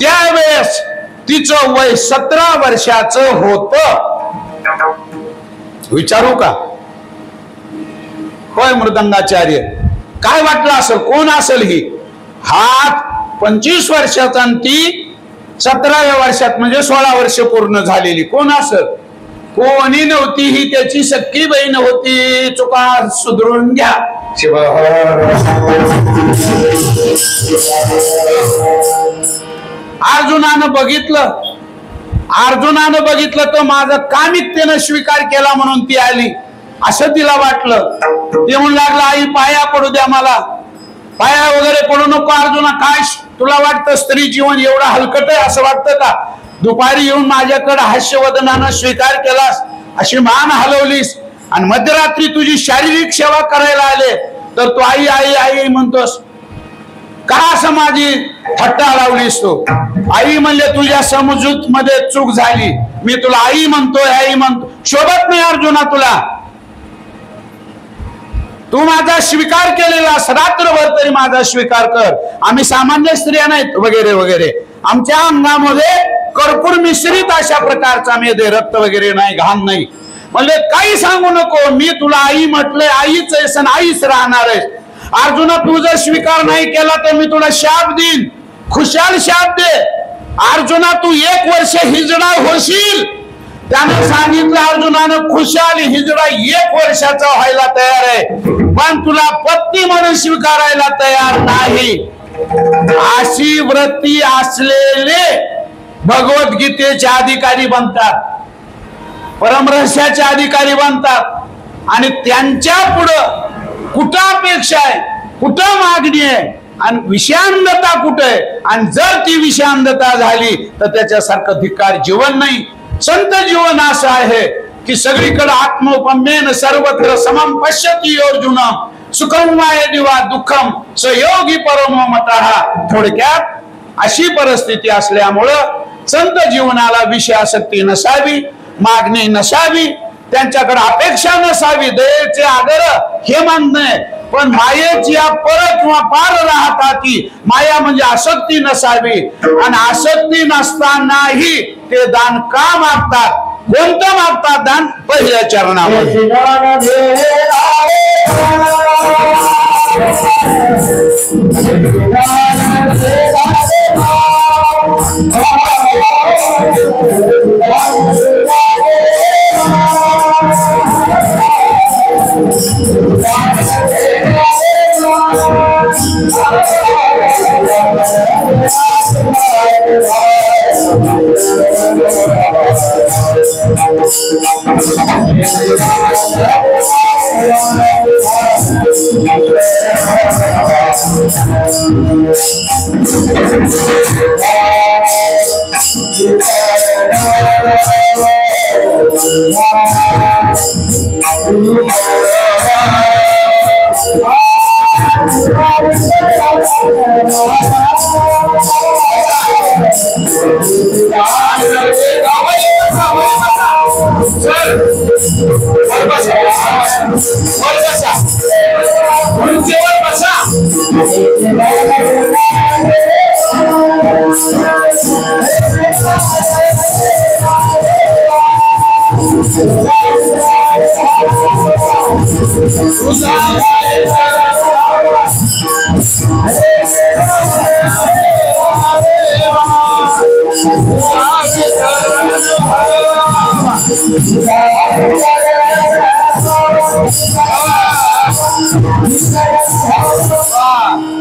त्यावेळेस तिचं वय 17 वर्षाचं होत. विचारू का? होय मृदंगाचार्य, काय वाटलं असेल, कोण असेल ही? हात 25 वर्षाचा आणि ती 17व्या वर्षात, म्हणजे 16 वर्ष पूर्ण झालेली. कोण असेल? कोणी नव्हती, ही त्याची सख्खी बहीण होती. चुका सुधरून घ्या. अर्जुनानं बघितलं तर माझं कामिकतेनं स्वीकार केला म्हणून ती आली, असं तिला वाटलं. ते म्हणू लागला, आई पाया पडू द्या मला. पाया वगैरे पडू नको अर्जुना. काय तुला वाटतं स्त्री जीवन एवढं हलकट आहे असं वाटतं का? दुपारी येऊन माझ्याकडे हास्यवदनानं स्वीकार केलास, अशी मान हलवलीस, आणि मध्यरात्री तुझी शारीरिक सेवा करायला आले तर तू आई आई आई म्हणतोस का? असं माझी थट्टा लावलीस तू. आई म्हणले तुझ्या समजूत मध्ये चूक झाली, मी तुला आई म्हणतोय, आई म्हणतो. शोभत नाही अर्जुना तुला. तू माझा स्वीकार केलेला रात्रभर तरी माझा स्वीकार कर. आम्ही सामान्य स्त्रिया नाहीत वगैरे वगैरे. आमच्या अंगामध्ये कर्पूर मिश्रित अशा प्रकारचा मेद, रक्त वगैरे नाही, घाण नाही. म्हणले काही सांगू नको, मी तुला आई म्हटलंय, आईच आहेस आणि आईच राहणार आहेस. अर्जुना तू जर स्वीकार नाही केला तर मी तुला शाप देईन, खुशाल शाप दे. अर्जुना तू 1 वर्ष हिजडा होशील. त्याने सांगितलं अर्जुनानं खुशाल हिजडा 1 वर्षाचा व्हायला तयार आहे, पण तुला पत्नी म्हणून स्वीकारायला तयार नाही. अशी वृत्ती असलेले भगवद्गीतेचे अधिकारी बनतात, परमरहस्याचे अधिकारी बनतात. आणि त्यांच्या पुढं कुठं अपेक्षा आहे, कुठं मागणी आहे, आणि विषयांधता कुठे आहे. आणि जर ती विषयांधता झाली तर त्याच्यासारखं धिक्कार जीवन नाही. संत जीवन असं आहे की सगळीकडे आत्मोपम्येन सर्वत्र समम पश्यति अर्जुन, सुखम वाय दिवा दुःखम स योगी परमो मतः. थोडक्यात अशी परिस्थिती असल्यामुळं संत जीवनाला विषयासक्ती नसावी, मागणी नसावी, त्यांच्याकडे अपेक्षा नसावी, दयेचे आदर हे मानणे, पण मायेची पर किंवा पार राहताती. माया म्हणजे आसक्ती नसावी, आणि आसक्ती नसतानाही ते दान का मागतात? कोणतं मागतात दान? पहिल्या चरणामध्ये.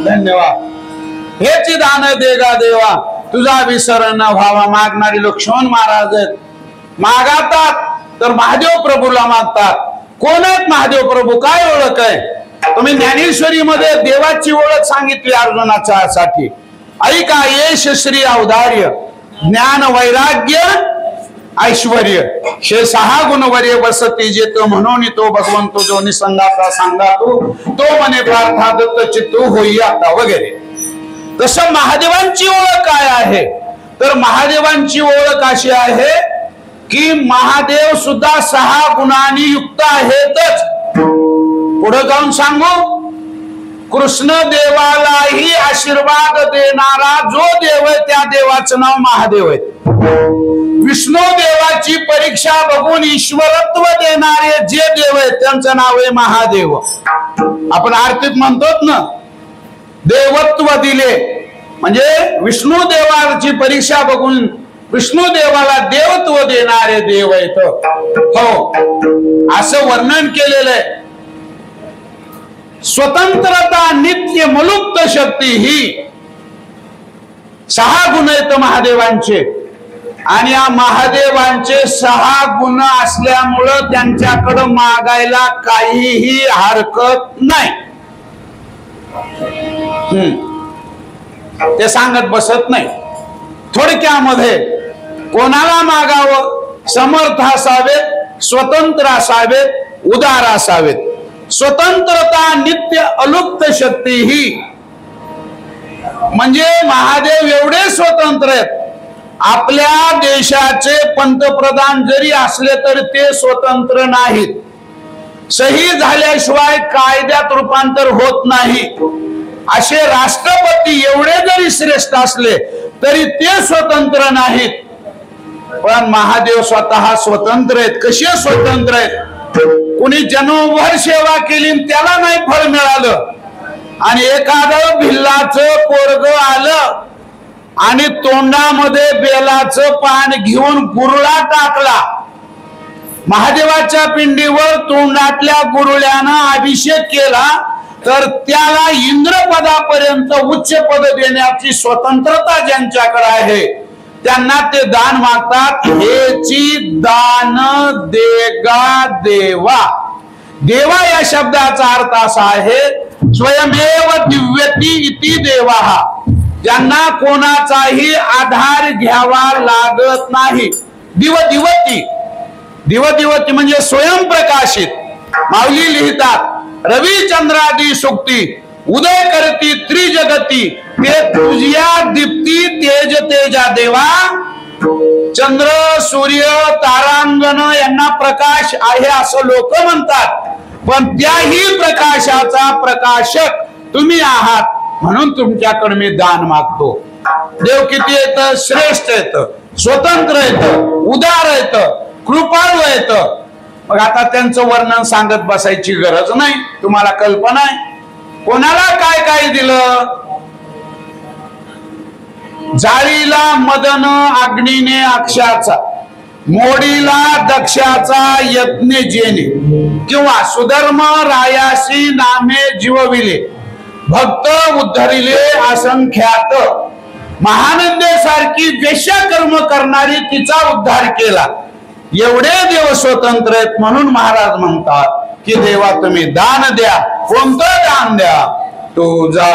धन्यवाद. हेच दान देगा देवा, तुझा विसर न व्हावा. मागणारे लक्ष्मण महाराज आहेत. मागतात तर महादेव प्रभूला मागतात. कोण आहेत महादेव प्रभू? काय ओळख आहे? तुम्ही ज्ञानेश्वरी मध्ये देवाची ओळख सांगितली अर्जुनाच्या साठी. ऐका, यश श्री औदार्य ज्ञान वैराग्य ऐश्वर्य हे 6 गुणवर्य बसती जेतो, म्हणून तो भगवंतो जो निसंगाचा सांगा तो मने प्रार्था दत्त चित्तू होई आता वगैरे. तसं महादेवांची ओळख काय आहे? तर महादेवांची ओळख अशी आहे की महादेव सुद्धा 6 गुणांनी युक्त आहेतच. पुढे जाऊन सांगू, कृष्ण देवालाही आशीर्वाद देणारा जो देव आहे त्या देवाचं नाव महादेव आहे. विष्णू देवाची परीक्षा बघून ईश्वरत्व देणारे जे देव आहेत त्यांचं नाव आहे महादेव. आपण आरतीत म्हणतो ना, देवत्व दिले म्हणजे विष्णू देवाची परीक्षा बघून विष्णू देवाला देवत्व देणारे देव आहेत. हो, असं वर्णन केलेलं आहे. स्वतंत्रता नित्य मुलुक्त शक्ती ही 6 गुण आहेत महादेवांचे. आणि या महादेवांचे 6 गुण असल्यामुळं त्यांच्याकडे मागायला काहीही हरकत नाही. ते सांगत बसत नाही. थोडक्यामध्ये कोणाला मागावं? समर्थ असावेत, स्वतंत्र असावेत, उदार असावेत. स्वतंत्रता नित्य अलुप्त शक्ती ही म्हणजे महादेव एवढे स्वतंत्र आहेत. आपल्या देशाचे पंतप्रधान जरी असले तरी ते स्वतंत्र नाहीत. सही झाल्याशिवाय कायद्यात रूपांतर होत नाही. असे राष्ट्रपती एवढे जरी श्रेष्ठ असले तरी ते स्वतंत्र नाहीत. पण महादेव स्वतः स्वतंत्र आहेत. कसे स्वतंत्र आहेत? कुणी जन्मभर सेवा केली त्याला नाही फळ मिळालं, आणि एखादं भिल्लाचं पोरग आलं आणि तोंडामध्ये बेलाचं पान घेऊन गुरुळा टाकला, महादेवाच्या पिंडीवर तोंडातल्या गुरुळ्यानं अभिषेक केला, तर त्याला इंद्रपदापर्यंत उच्च पद देण्याची स्वतंत्रता ज्यांच्याकडे आहे त्यांना ते दान मागतात. हेची दान देगा देवा. देवा या शब्दाचा अर्थ असा आहे, स्वयमेव दिव्यती इति देवा. ज्यांना कोणाचाही आधार घ्यावा लागत नाही. दिवदिवती, दिवदिवती म्हणजे स्वयंप्रकाशित. माऊली लिहितात, रविचंद्रादी सुक्ती उदय करती त्रिजगती, ते तुझ्या दीप्ती तेज तेजा देवा. चंद्र, सूर्य, तारांगण यांना प्रकाश आहे असं लोक म्हणतात, पण त्याही प्रकाशाचा प्रकाशक तुम्ही आहात, म्हणून तुमच्याकडे मी दान मागतो. देव किती येत? श्रेष्ठ येत, स्वतंत्र येत, उदार येत, कृपाळू येत. मग आता त्यांचं वर्णन सांगत बसायची गरज नाही. तुम्हाला कल्पना आहे कोणाला काय काय दिलं? जाळीला मदन अग्नीने अक्षाचा, मोडीला दक्षाचा यज्ञ जेने, किंवा सुधर्म रायासी नामे जीवविले, भक्त उद्धरिले असंख्यात. महानंदेसारखी वेश्याकर्म करणारी तिचा उद्धार केला. एवढे देव स्वतंत्र आहेत. म्हणून महाराज म्हणतात की देवा तुम्ही दान द्या. कोणतं दान द्या? तुझा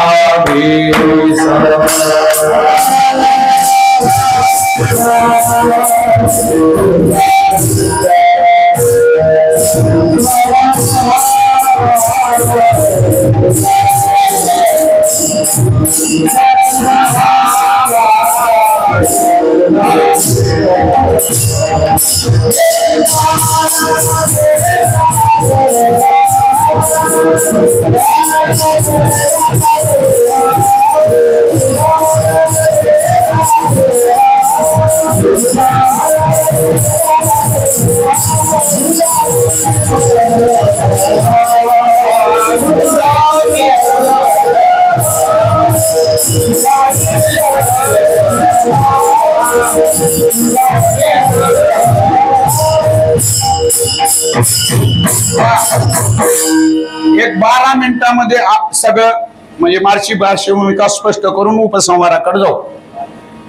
एक 12 मिनिटांमध्ये सगळं म्हणजे मार्शी भाषा स्पष्ट करून उपसंहाराकडे जाऊ.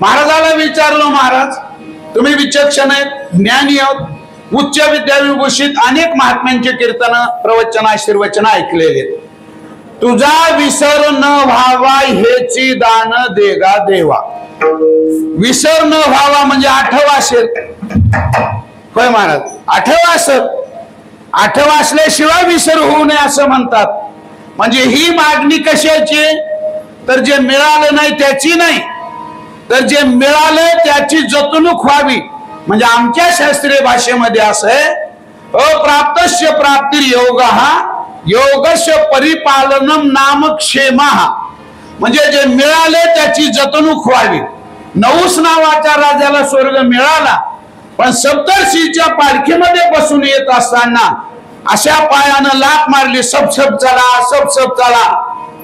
महाराजाला विचारलं, महाराज तुम्ही विचक्षण आहेत, ज्ञानी आहोत, उच्च विद्याविभूषित, अनेक महात्म्यांचे कीर्तन, प्रवचन, आशीर्वचन ऐकलेले, तुझा विसर न व्हावा हेची दान देगा देवा. विसर न व्हावा म्हणजे आठवा असेल. होय महाराज, आठवा असेल. आठवा असल्याशिवाय विसर होऊ नये असं म्हणतात. म्हणजे ही मागणी कशाची? तर जे मिळालं नाही त्याची नाही, तर जे मिळाले त्याची जतणूक व्हावी. म्हणजे आमच्या शास्त्रीय भाषेमध्ये असं आहे, अप्राप्तस्य प्राप्ती योग योगस्य परिपालनम नाम क्षेमा. म्हणजे जे मिळाले त्याची जतणूक व्हावी. नहुस नावाच्या राजाला स्वर्ग मिळाला, पण सप्तर्षीच्या पालखीमध्ये बसून येत असताना अशा पायानं लात मारली, सब सब चला, सब सब चला.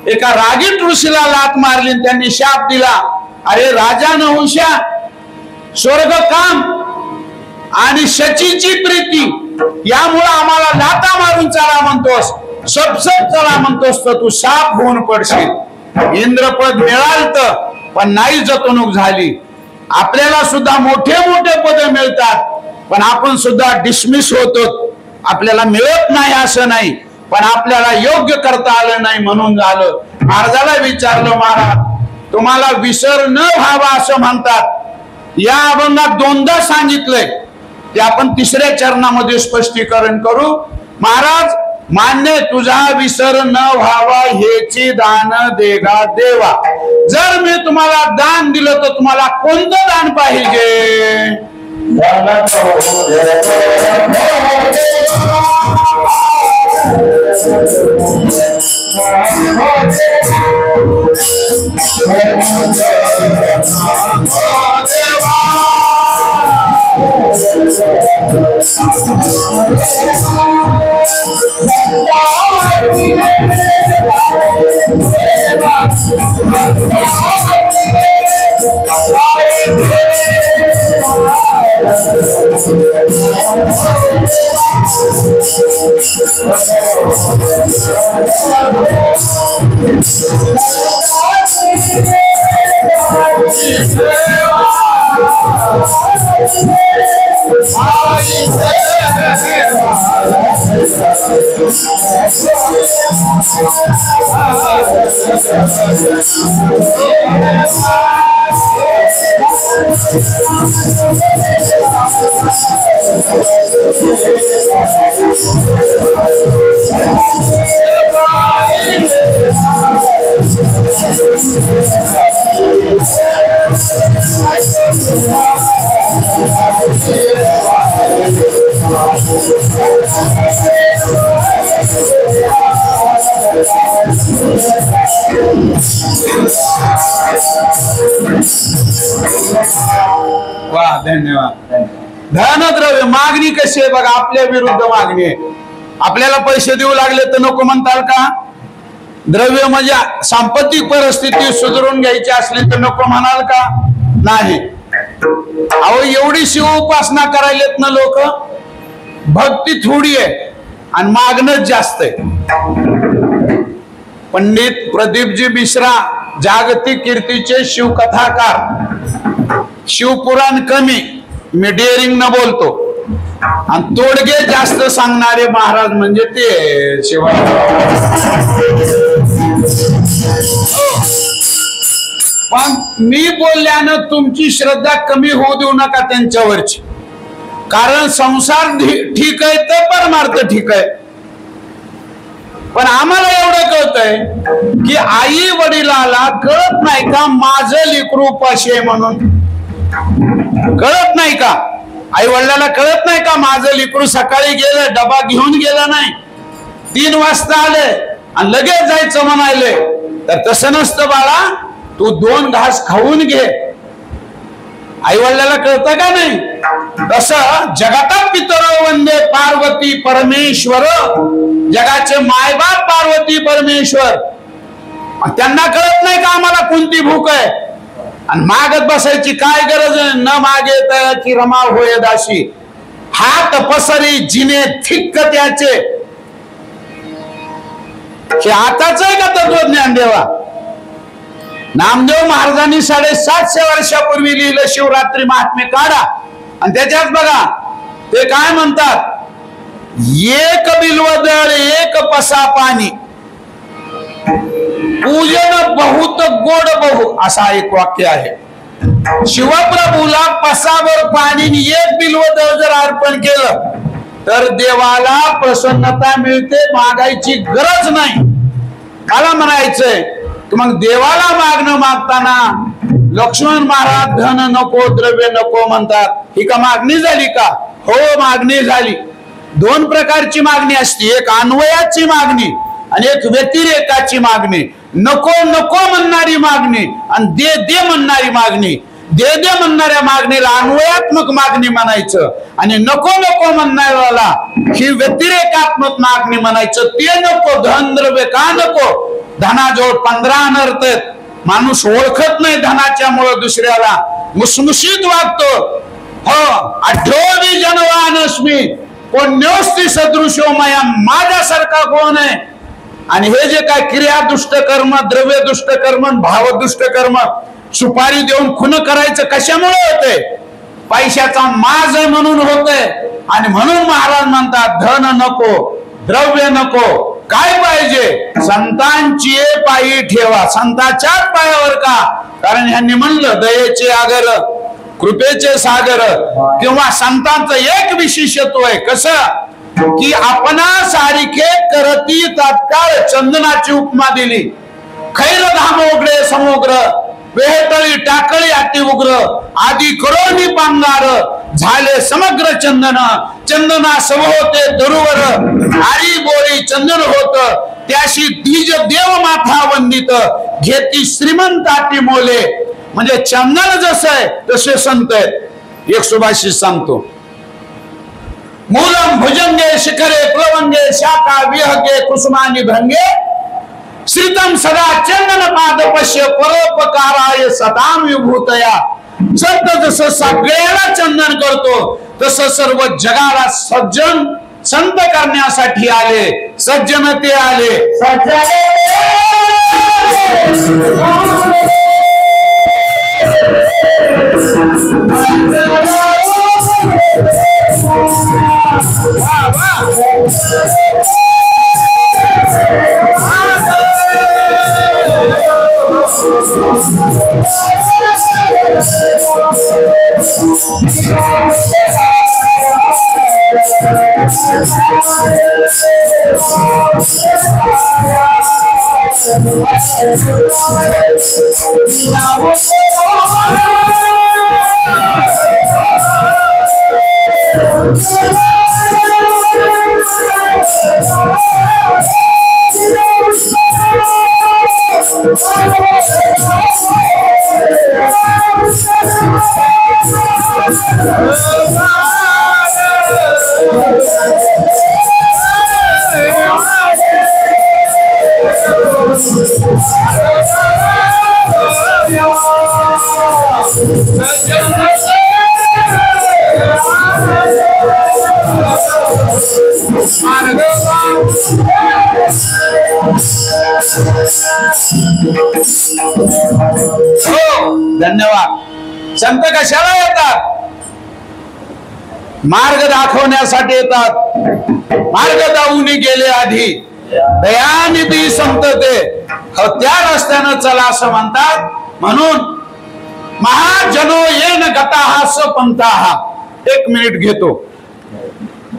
एका रागीट ऋषीला लात मारली, त्यांनी शाप दिला, अरे राजा नहुषा, स्वर्ग काम आणि शचीची प्रीती यामुळे आम्हाला लाता मारून चला म्हणतोस, सब सब चला म्हणतोस, तर तू शाप होऊन पडशील. इंद्रपद मिळालत पण नाही जतणूक झाली. आपल्याला सुद्धा मोठे मोठे पद मिळतात, पण आपण सुद्धा डिसमिस होतो. आपल्याला मिळत नाही असं नाही, पण आपल्याला योग्य करता आलं नाही म्हणून झालं. महाराजाला विचारलं, महाराज तुम्हाला विसर न व्हावा असं म्हणतात, या अभंगात दोनदा सांगितलंय, ते आपण तिसऱ्या चरणामध्ये स्पष्टीकरण करू. महाराज मान्य, तुझा विसर न व्हावा हेची दान देगा देवा. जर मी तुम्हाला दान दिलं तर तुम्हाला कोणतं दान पाहिजे? वा, धन्यवाद. धनद्रव्य मागणी कशी आहे बघा, आपल्या विरुद्ध मागणी आहे. आपल्याला पैसे देऊ लागले तर नको म्हणताल का? द्रव्य म्हणजे सांपत्तिक परिस्थिती सुधारून घ्यायची असली तर नको म्हणाल का? नाही. अहो एवढी शिव उपासना करायलेत ना लोक, भक्ती थोडी आहे आणि मागणं जास्त आहे. पंडित प्रदीपजी मिश्रा जागतिक कीर्तीचे शिवकथाकार, शिवपुराण कमी मी डेअरिंग न बोलतो आणि तोडगे जास्त सांगणारे महाराज म्हणजे ते शिवाजी. पण मी बोलल्यानं तुमची श्रद्धा कमी होऊ देऊ नका त्यांच्यावरची, कारण संसार ठीक आहे तर परमार्थ ठीक आहे. पण आम्हाला एवढं कळतंय की आई वडिलाला कळत नाही का माझं लेकरू उपाशी आहे म्हणून? कळत नाही का? आई वडिलाला कळत नाही का माझं लेकरू सकाळी गेलं डबा घेऊन गेला नाही, 3 वाजता आले आणि लगेच जायचं म्हणाले? तर तसं नसतं बाळा, तू 2 घास खाऊन घे. आई वडिलाला कळतं का नाही? तसं जगातात पितर वंदे पार्वती परमेश्वर, जगाचे मायबाप पार्वती परमेश्वर, त्यांना कळत नाही का आम्हाला कोणती भूक आहे? आणि मागत बसायची काय गरज आहे? न मागे तयाची रमा होय दाशी, हात पसरी जिने थिक्क त्याचे. आताच आहे का तत्वज्ञान देवा? नामदेव महाराजांनी 750 वर्षापूर्वी लिहिलं शिवरात्री महात्म्य काढा, आणि त्याच्यात बघा ते काय म्हणतात, एक बिल्वदळ एक पसा पाणी, पूजन बहुत गोड बहु, असा एक वाक्य आहे. शिवप्रभूला पसावर पाणी 1 बिल्वदळ जर अर्पण केलं तर देवाला प्रसन्नता मिळते, मागायची गरज नाही. मला म्हणायचंय मग देवाला मागणं मागताना लक्ष्मण महाराज धन नको द्रव्य नको म्हणतात, ही का मागणी झाली का? हो, मागणी झाली. दोन प्रकारची मागणी असते, एक अन्वयाची मागणी आणि एक व्यतिरेकाची मागणी. नको नको म्हणणारी मागणी आणि दे दे म्हणणारी मागणी. दे दे म्हणणाऱ्या मागणीला अन्वयात्मक मागणी म्हणायचं आणि नको नको म्हणणाऱ्याला ही व्यतिरेकात्मक मागणी म्हणायचं. ते नको, धन द्रव्य का नको? धनाजवळ 15 अनर्थ आहेत. माणूस ओळखत नाही धनाच्या मुळे दुसऱ्याला, मुसमुशीत वागतो. हो, अठ्योबी जनवानस्मी पुण्योस्ती सदृशो मया, माझ्यासारखा कोण आहे? आणि हे जे काय क्रिया दुष्ट कर्म, द्रव्य दुष्ट कर्म, भाव दुष्ट कर्म, सुपारी देऊन खून करायचं कशामुळे होते? पैशाचा माज म्हणून होतंय. आणि म्हणून महाराज म्हणतात धन नको, द्रव्य नको, काय पाहिजे? संतांची पायी ठेवा. संतांच्याच पायावर का? कारण ह्यांनी म्हणलं दयेचे आगर, कृपेचे सागर. किंवा संतांचं एक विशेषत्व आहे, कसं की आपणा सारिखे करती तात्काळ चंदनाची उपमा दिली. खैर धाम उघडे समोग्र, वेहतळी टाकळी अति उग्र, आधी करोनी पांगार, झाले समग्र चंदन. चंदना सव होते दरुवर, आरी बोरी चंदन होत, त्याशी द्विज देव माथा वंदित, घेती श्रीमंताटी मोले. म्हणजे चंदन जसं आहे तसे संत आहेत. एक सुभाषित सांगतो, मूलम भुजंगे शिखरे प्लवंगे, शाखा विहगे कुसुमानी भंगे, श्रीतम सदा चंदन पाद पश्य, परोपकाराय सदाम विभूतया. संत जसं सगळ्याला चंदन करतो तसं सर्व जगाला सज्जन संत करण्यासाठी आले. सज्जन ते आले. धन्यवाद. संत कशाला येतात? मार्ग दाखवण्यासाठी येतात. मार्ग दावून गेले आधी दयानिधी संत ते, त्या रस्त्यानं चला असं म्हणतात. म्हणून महाजनो येन गताहा सपंथाहा. 1 मिनिट घेतो.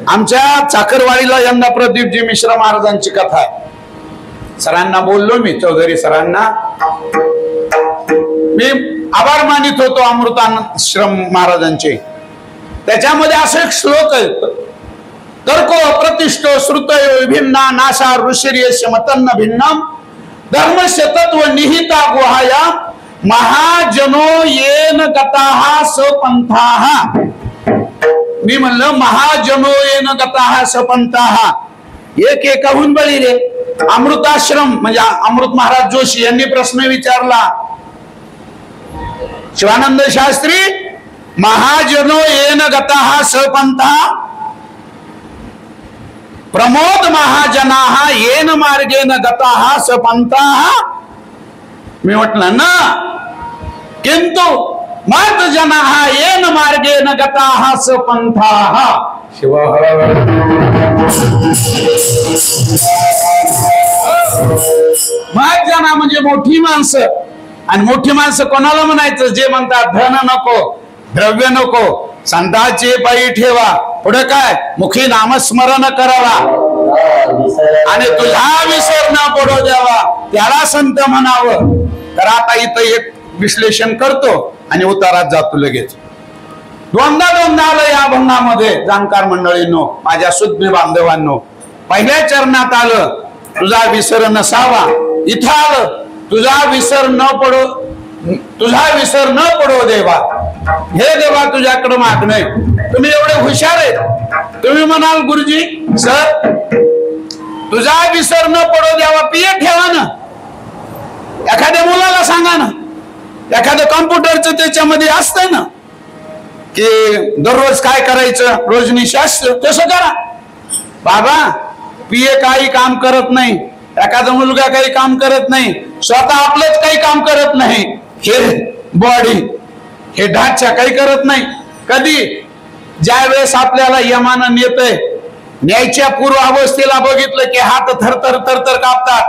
आमच्या चाकरवाडीला यंदा प्रदीपजी मिश्रा महाराजांची कथा आहे. सरांना बोललो मी, चौधरी सरांना मी आभार मानित होतो अमृताश्रम महाराजांचे. त्याच्यामध्ये असं एक श्लोक आहे, तर्को प्रतिष्ठो श्रुतयो विभिन्ना नाशा ऋषिर्यस्य मतन्न भिन्नम धर्मस्य तत्व निहिता गुहाया महाजनो येन गताहा सपंथाहा. मी म्हणलं महाजनो येन गताहा सपंथाहा. एक एकाहून बळी रे. अमृताश्रम म्हणजे अमृत महाराज जोशी यांनी प्रश्न विचारला, शिवानंद शास्त्री महाजनो येन गताहा सपंथा, प्रमोद महाजनाहा येन मार्गेन गताहा सपंथाहा. मी म्हटलं ना, किंतु मत जनाहा येन मार्गेन गताहा सपंथाहा. मत जना म्हणजे मोठी माणसं. आणि मोठी माणसं कोणाला म्हणायचं? जे म्हणतात धन नको, द्रव्य नको, संतांचे पायी ठेवा, पुढे काय मुखी नामस्मरण करावा आणि तुझा विसर न पडू द्यावा, त्याला संत म्हणावं. तर आता इथं एक विश्लेषण करतो आणि उतारात जातो लगेच. दोनदा आलं या अभंगामध्ये जाणकार मंडळींनो, माझ्या सुज्ञ बांधवांनो. पहिल्या चरणात आलं तुझा विसर नसावा, इथं आलं तुझा विसर न पडो देवा. हे देवा तुझ्याकडे मागणं. तुम्ही एवढे हुशार आहेत, तुम्ही म्हणाल गुरुजी सर तुझा विसर न पडो देवा पिये ठेवा ना. एखाद्या मुलाला सांगा ना, एखादं कॉम्प्युटरचं त्याच्यामध्ये असतंय ना की दररोज काय करायचं, रोजनी शास्त्र तसं करा. बाबा पिये काही काम करत नाही, एखादा मुलगा काही काम करत नाही, स्वतः आपलंच काही काम करत नाही, हे बॉडी हे ढाचा काही करत नाही. कधी ज्या वेळेस आपल्याला यमानं नेतय, न्यायच्या पूर्व अवस्थेला बघितलं की हात थरथर थरथर कापतात,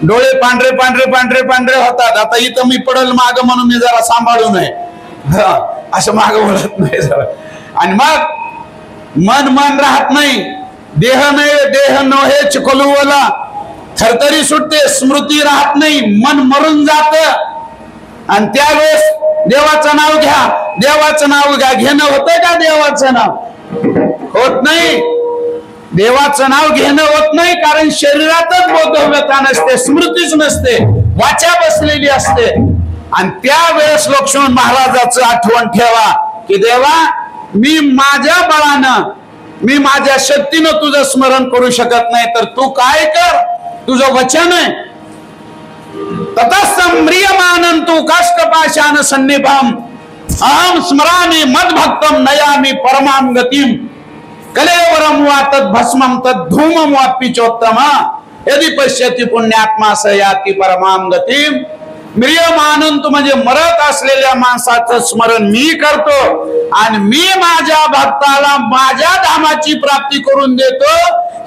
डोळे पांढरे पांढरे पांढरे पांढरे होतात. आता इथं मी पडल माग म्हणून मी जरा सांभाळू नये, असं माग वळत नाही जरा. आणि मग मन राहत नाही, देह नव्हे चिखलूवला, थरथरी सुटते, स्मृती राहत नाही, मन मरून जात. आणि त्यावेळेस देवाचं नाव घ्या, देवाचं नाव घ्या. घेणं होतंय का देवाचं नाव? होत नाही. देवाचं नाव घेणं होत नाही, कारण शरीरातच बोधव्यता नसते, स्मृतीच नसते, वाचा बसलेली असते. आणि त्यावेळेस लक्ष्मण महाराजाचं आठवण ठेवा की देवा मी माझ्या बळानं, मी माझ्या शक्तीनं तुझं स्मरण करू शकत नाही, तर तू काय कर, तुझं वचन आहे. ततस्तं म्रियमानं तु काष्ठपाशान सन्निभं अहं स्मरामि मद्भक्तं नयामि परमां गतिं कलेवरं वा तद्भस्मं तद्धूमं वापि चोत्तमा यदि पश्यति पुण्यात्मा स याति परमां गतिं. म्रियमानं तु म्हणजे मरत असलेल्या माणसाचं स्मरण मी करतो आणि मी माझ्या भक्ताला माझ्या धामाची प्राप्ती करून देतो.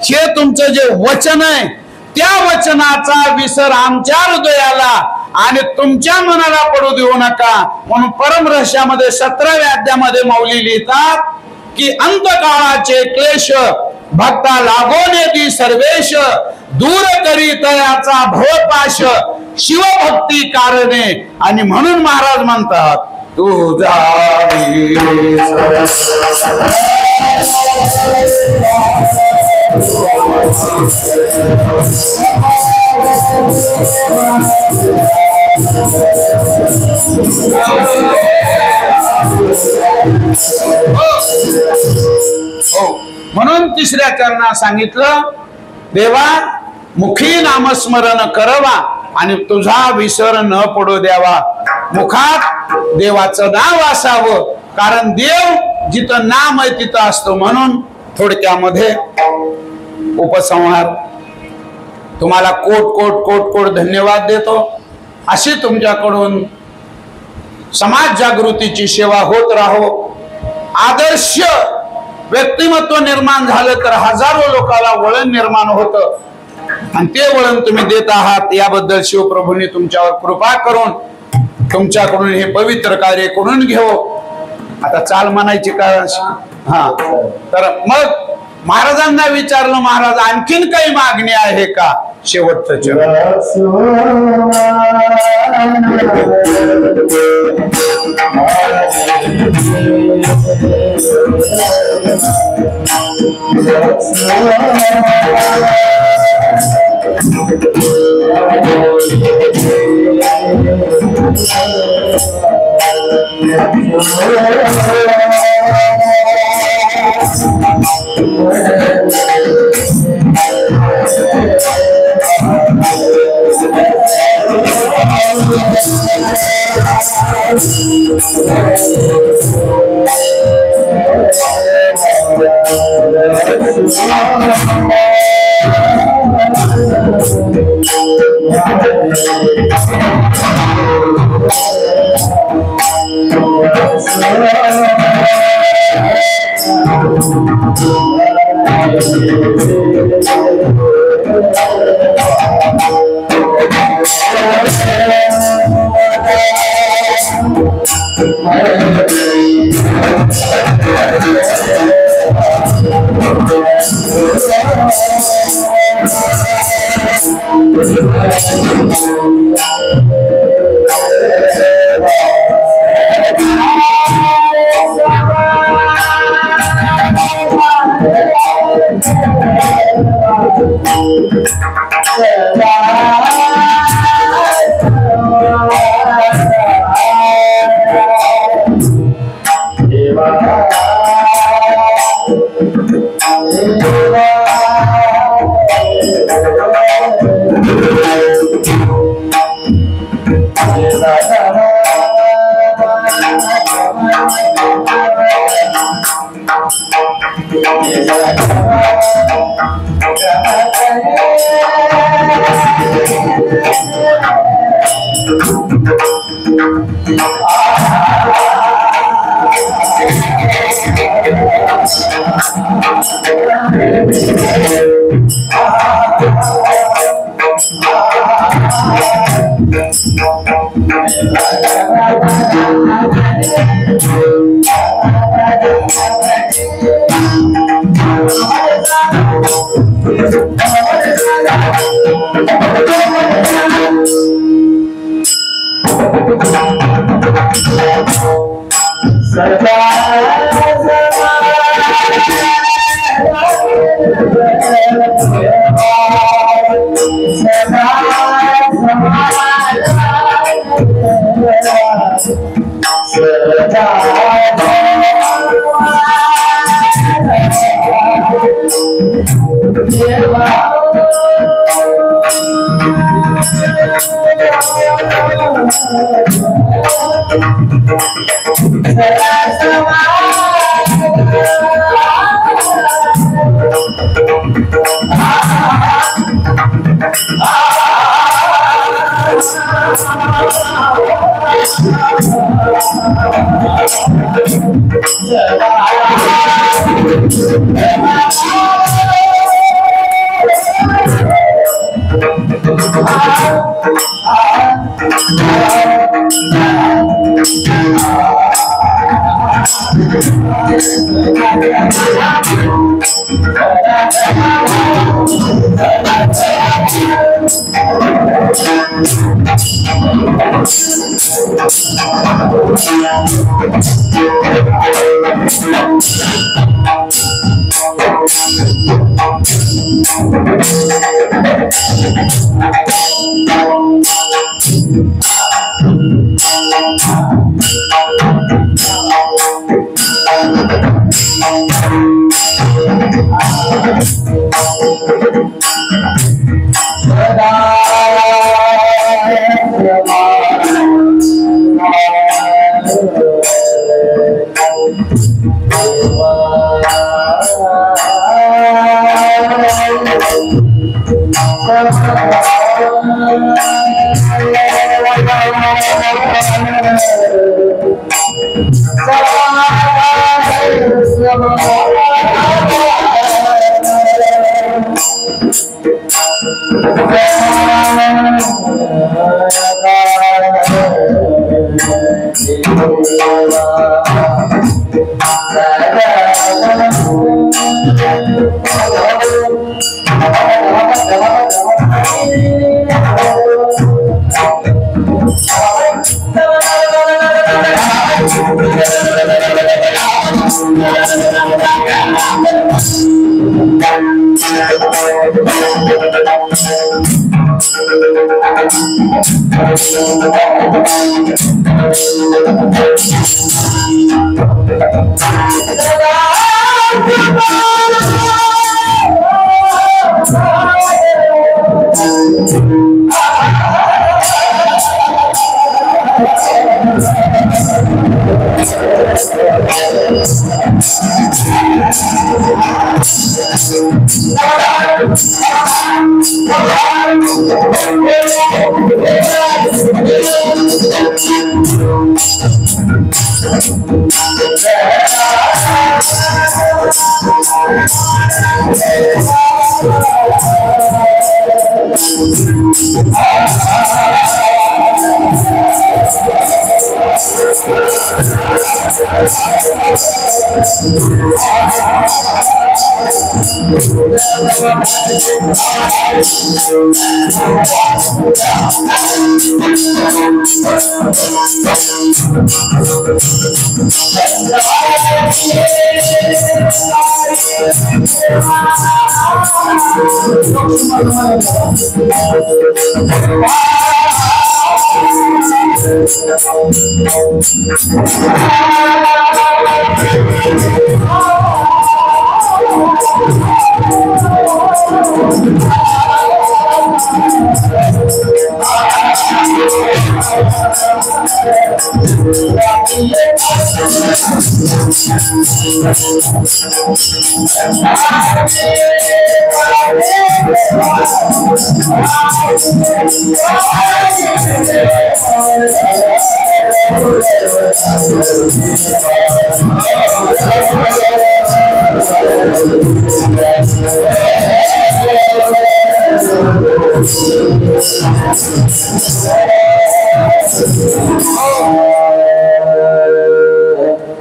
हे तुमचं जे वचन आहे त्या वचनाचा विसर आमच्या हृदयाला आणि तुमच्या मनाला पडू देऊ नका. म्हणून परम रहस्यामध्ये 17व्या अध्यायामध्ये माऊली लिहितात की अंतकाळाचे क्लेश भक्ता लागोनेती सर्वेश दूर करी तयाचा भवपाश शिवभक्ती कारणे. आणि म्हणून महाराज म्हणतात तुझा म्हणून तिसऱ्या चरणात सांगितलं देवा मुखी नामस्मरण करवा आणि तुझा विसर न पडू द्यावा. मुखात देवाचं नाव असावं, कारण देव जिथं नाम आहे तिथं असतो. म्हणून थोडक्यामध्ये उपसंहार तुम्हाला कोट कोट कोट कोट धन्यवाद देतो. अशी तुमच्याकडून समाज जागृतीची सेवा होत राहो. आदर्श व्यक्तिमत्व निर्माण झालं तर हजारो लोकांना वळण निर्माण होतं आणि ते वळण तुम्ही देत आहात याबद्दल शिवप्रभूंनी तुमच्यावर कृपा करून तुमच्याकडून हे पवित्र कार्य करून घेऊ. आता चाल म्हणायची का? हा, तर मग महाराजांना विचारलं महाराज आणखीन काही मागणी आहे का? शेवटचं चरण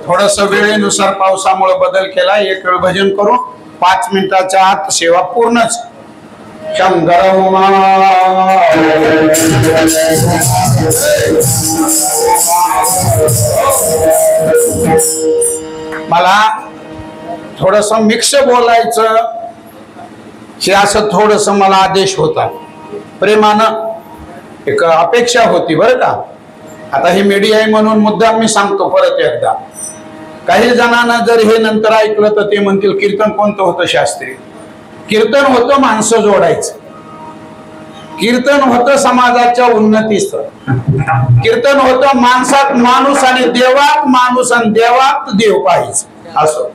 थोडस वेळेनुसार पावसामुळे बदल केला. एक वेळ भजन करू, 5 मिनिटाच्या आत सेवा पूर्णच. शंकर मला थोडस मिक्स बोलायचं हे असं थोडस मला आदेश होता, प्रेमानं एक अपेक्षा होती बरं का. आता हे मीडिया आहे म्हणून मुद्दाम मी सांगतो परत एकदा. काही जणांना जर हे नंतर ऐकलं तर ते म्हणतील कीर्तन कोणतं होतं शास्त्री. कीर्तन होतं माणसं जोडायचं, कीर्तन होतं समाजाच्या उन्नतीचं, कीर्तन होतं माणसात माणूस आणि देवात माणूस आणि देवात देव पाहिजे असं.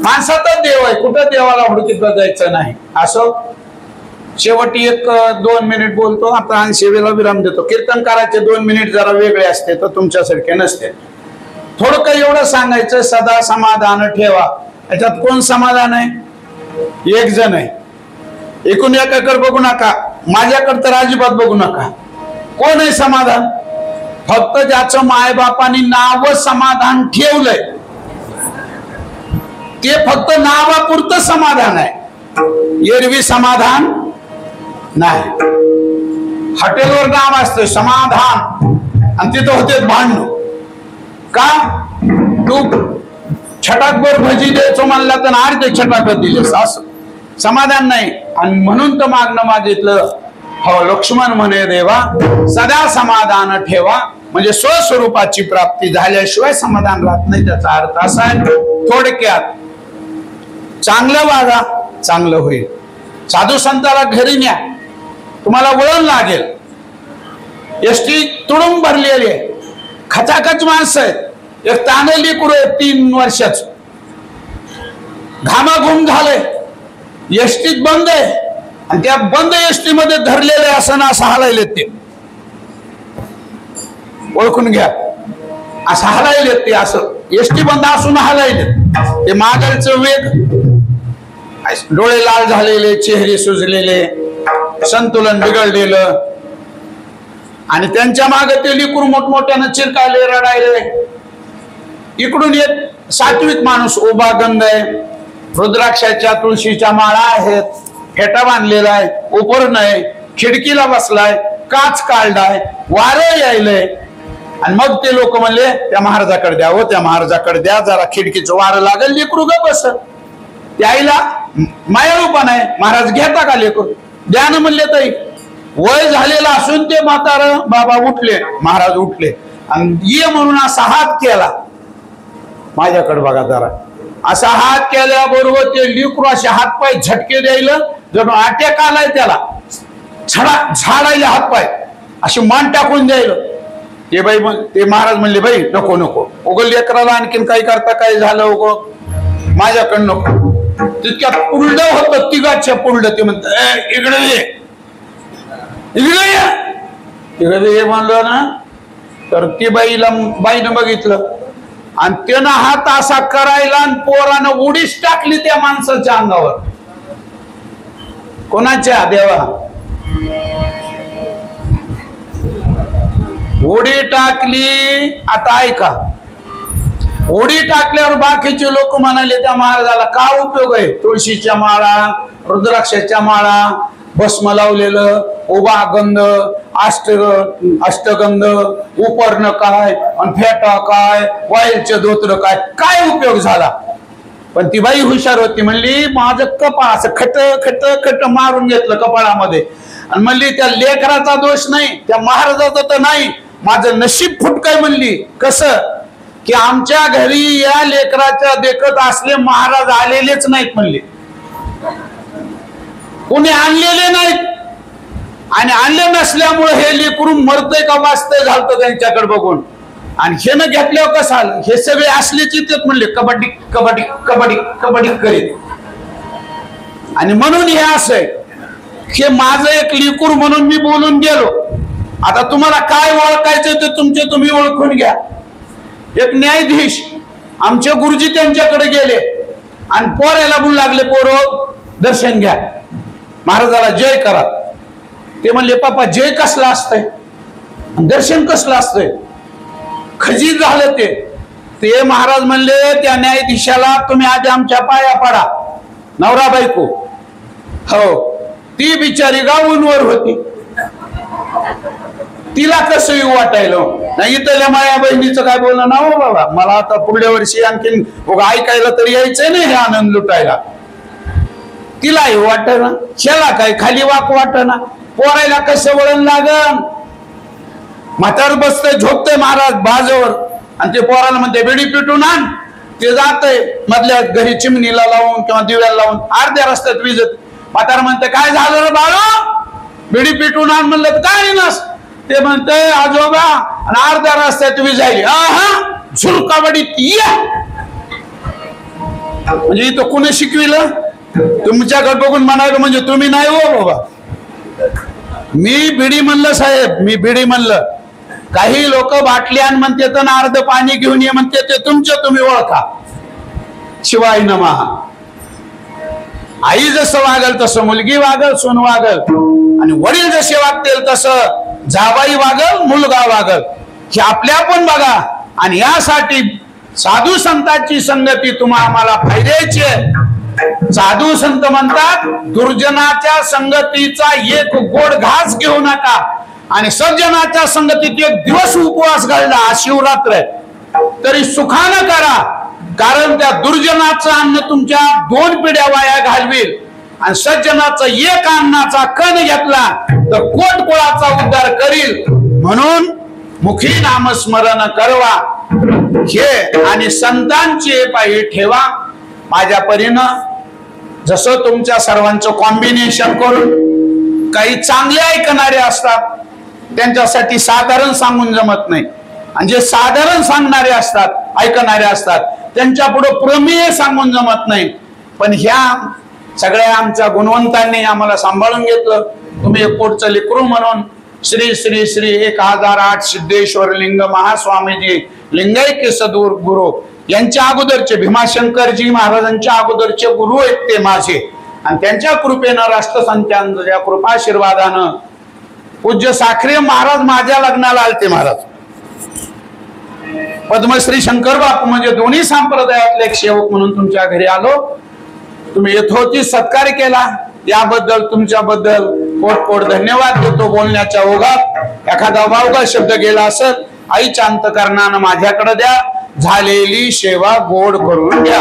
माणसातच देव आहे, कुठं देवाला हुडकीत जायचं नाही असं. शेवटी 1-2 मिनिट बोलतो आता आणि सेवेला विराम देतो. कीर्तन करायचे 2 मिनिट जरा वेगळे असते तर तुमच्यासारखे नसते. थोडं काही एवढं सांगायचं, सदा समाधान ठेवा. याच्यात कोण समाधान आहे? एक जण आहे. एकूण एकाकडे बघू नका, माझ्याकडे तर अजिबात बघू नका. कोण आहे समाधान? फक्त ज्याचं मायबापांनी नाव समाधान ठेवलंय ते फक्त नावापुरतं समाधान आहे, एरवी समाधान नाही. हॉटेलवर नाव असतं समाधान आणि तिथं होते भांडण. का? तू छटाकभर भजी द्यायचो म्हणला तर अर्धे छटाक दिलेस असं समाधान नाही. आणि म्हणून तर मागणं मागितलं, हो लक्ष्मण म्हणे देवा सदा समाधान ठेवा, म्हणजे स्वस्वरूपाची प्राप्ती झाल्याशिवाय समाधान राहत नाही. त्याचा अर्थ असा आहे थोडक्यात चांगलं वागा, चांगलं होईल. साधू संताला घरी न्या, तुम्हाला वळण लागेल. एसटी तुडूंब भरलेली आहे, खचाखच माणसं आहेत. एक तानेली कुठे 3 वर्षाच घामाघूम झालंय, एसटीत बंद आहे आणि त्या बंद एसटी मध्ये धरलेले असं ना असं हलायलेत. ते ओळखून घ्या, असं हलायलेत ते, असं एसटी बंद असून हलायलेत. ते मागलचं वेग, डोळे लाल झालेले, चेहरे सुजलेले, संतुलन बिघडलेलं. आणि त्यांच्या मागे ते लिकूर मोठमोठ्यानं चिरकायले, रडायले. इकडून एक सात्विक माणूस उभा, गंध आहे, रुद्राक्षाच्या तुळशीच्या माळा आहेत, फेटा बांधलेला आहे, उपरण आहे, खिडकीला बसलाय, काच काढलाय, वारं यायलंय. आणि मग ते लोक म्हणले त्या महाराजाकडे द्या, हो त्या महाराजाकडे द्या, जरा खिडकीचं वारं लागेल, लेकरू ग बस. त्याईला मायाळूपण आहे, महाराज घेता का लेकरू? द्या ना म्हणले. ताई वय झालेला असून ते म्हातार बाबा उठले, महाराज उठले आणि ये म्हणून असा हात केला. माझ्याकडे बघा जरा, असा हात केल्याबरोबर ते लिकरू असे हातपाय झटके द्यायला, जणू अटॅक आलाय त्याला, झाडायला हातपाय अशी मान टाकून द्यायला. ते बाई ते महाराज म्हणले बाई नको नको, उगल लेकराला आणखीन काही करता काय झालं उगो माझ्याकडं नको. तितक्यात पुरड होत, तिघाच्या पुरड. ते म्हणत इकडे ये, इकडे ये, इकडे ये म्हणलं ना, तर ती बाईनं बघितलं आणि त्यानं हात असा करायला आणि पोरानं उडीच टाकली त्या माणसाच्या अंगावर. कोणाच्या? देवा. उडी टाकली. आता ऐका, ओढी टाकल्यावर बाकीचे लोक म्हणाले त्या महाराजाला का उपयोग आहे? तुळशीच्या माळा, रुद्राक्षाच्या माळा, भस्म लावलेलं, उभा गंध, अष्टगंध, उपर्ण काय आणि फेटा काय, वाईलचे धोत्र काय, काय उपयोग झाला? पण ती बाई हुशार होती, म्हणली माझं कपाळ असं खट खट खट मारून घेतलं कपाळामध्ये आणि म्हणली त्या लेकराचा दोष नाही, त्या महाराजाचा तर नाही, माझं नशीब फुटकय म्हणली. कसं की आमच्या घरी या लेकराच्या देखत असले महाराज आलेलेच नाहीत म्हणले, कोणी आणलेले नाहीत. आणि आणले नसल्यामुळे हे लेकरू मरतय का वाचतय झालं त्यांच्याकडे बघून. आणि हे न घेतल्यावर कसं आलं? हे सगळे असलेच येतात म्हणले, कबड्डी कबड्डी कबड्डी कबड्डी करीत. आणि म्हणून हे असं आहे, हे माझं एक लेकरू म्हणून मी बोलून गेलो. आता तुम्हाला काय ओळखायचं ते तुमचे तुम्ही ओळखून घ्या. एक न्यायाधीश आमचे गुरुजी त्यांच्याकडे गेले आणि पोरायला बोलू लागले, पोरो दर्शन घ्या, महाराजाला जय करा. ते म्हणले पापा जय कसला असतंय, दर्शन कसलं असतंय? खजीर झालं ते महाराज म्हणले त्या न्यायाधीशाला तुम्ही आधी आमच्या पाया पडा. नवरा बायको, हो, ती बिचारी गावूनवर होती, तिला कसं येऊ वाटायलं नाही. इथल्या माया बहिणीचं काय बोलणं ना हो बाबा, मला आता पुढल्या वर्षी आणखीन ऐकायला तरी यायचंय ना हे आनंद लुटायला. तिला येऊ वाट ना, शेला काय खाली वाक वाट ना, पोरायला कसं वळण लागन. म्हातार बसतय झोपतय महाराज बाजूवर आणि ते पोराला म्हणते बेडी पिटून आण. ते जातय मधल्या घरी चिमणीला लावून किंवा दिव्याला लावून अर्ध्या रस्त्यात विजत. म्हातार म्हणते काय झालं रे बाळा, बेडी पिटून आण. म्हणलं काय नस. ते म्हणते आजोबा आणि अर्ध्या रस्त्यात विजायली. झुरकावडीत या म्हणजे इथं कोणी शिकविलं? तुमच्याकडे बघून म्हणायला म्हणजे तुम्ही नाही हो बाबा. मी बिडी म्हणलं साहेब, मी बिडी म्हणलं. काही लोक बाटली आण म्हणते तर अर्ध पाणी घेऊन ये म्हणते, ते तुमचं तुम्ही ओळखा. शिवाय नमः. आई जसं वागल तसं मुलगी वागल, सून वागल, आणि वडील जसे वागतील तसं जावाई वागल, मुलगा वागल. हे आपल्या पण बघा. आणि यासाठी साधू संतांची संगती तुम्हा आम्हाला फायद्याची आहे. साधू संत म्हणतात दुर्जनाच्या संगतीचा एक गोड घास घेऊ नका, आणि सज्जनाच्या संगतीत एक दिवस उपवास घालला, शिवरात्र तरी सुखानं करा. कारण त्या दुर्जनाचं अन्न तुमच्या 2 पिढ्या वाया घालवेल, आणि सज्जनाचा एक अन्नाचा कण घेतला तर कोट कुळाचा उद्धार करील. म्हणून मुखी नामस्मरण करवा हे, आणि संतांची पायी ठेवा. माझ्या परीनं जसं तुमच्या सर्वांचं कॉम्बिनेशन करून, काही चांगले ऐकणारे असतात त्यांच्यासाठी साधारण सांगून जमत नाही, आणि जे साधारण सांगणारे असतात, ऐकणारे असतात, त्यांच्या पुढे प्रमेय सांगून जमत नाही. पण ह्या सगळ्या आमच्या गुणवंतांनी आम्हाला सांभाळून घेतलं. तुम्ही एक पोटचं लेकरू म्हणून श्री श्री श्री 1008 सिद्धेश्वर लिंग महास्वामीजी लिंगायके सद्गुरू यांच्या अगोदरचे भीमाशंकरजी महाराजांच्या अगोदरचे गुरु आहेत ते माझे. आणि त्यांच्या कृपेनं राष्ट्रसंतांच्या कृपाशीर्वादानं पूज्य साखरे महाराज माझ्या लग्नाला आलते. महाराज पद्मश्री शंकर बापू म्हणजे दोन्ही संप्रदायातले एक सेवक म्हणून तुमच्या घरी आलो. तुम्ही यथोचित सत्कार केला, याबद्दल तुमच्याबद्दल पोट धन्यवाद देतो. बोलण्याच्या ओघात एखादा वावगा शब्द गेला असेल, आईच्या अंतकरणानं माझ्याकडे द्या. झालेली सेवा गोड करून द्या.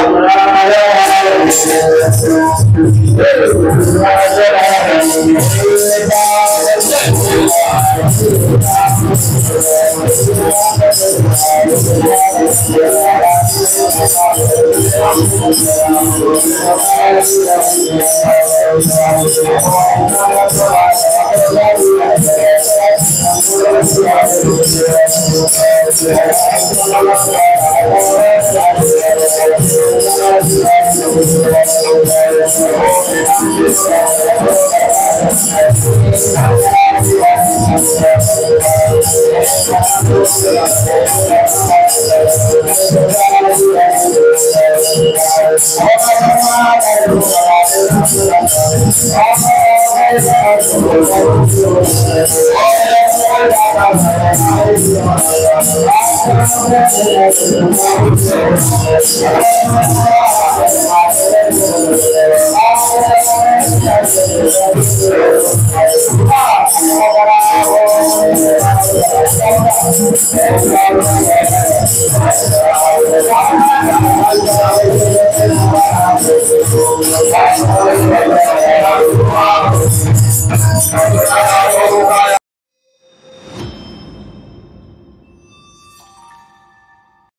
Thank you.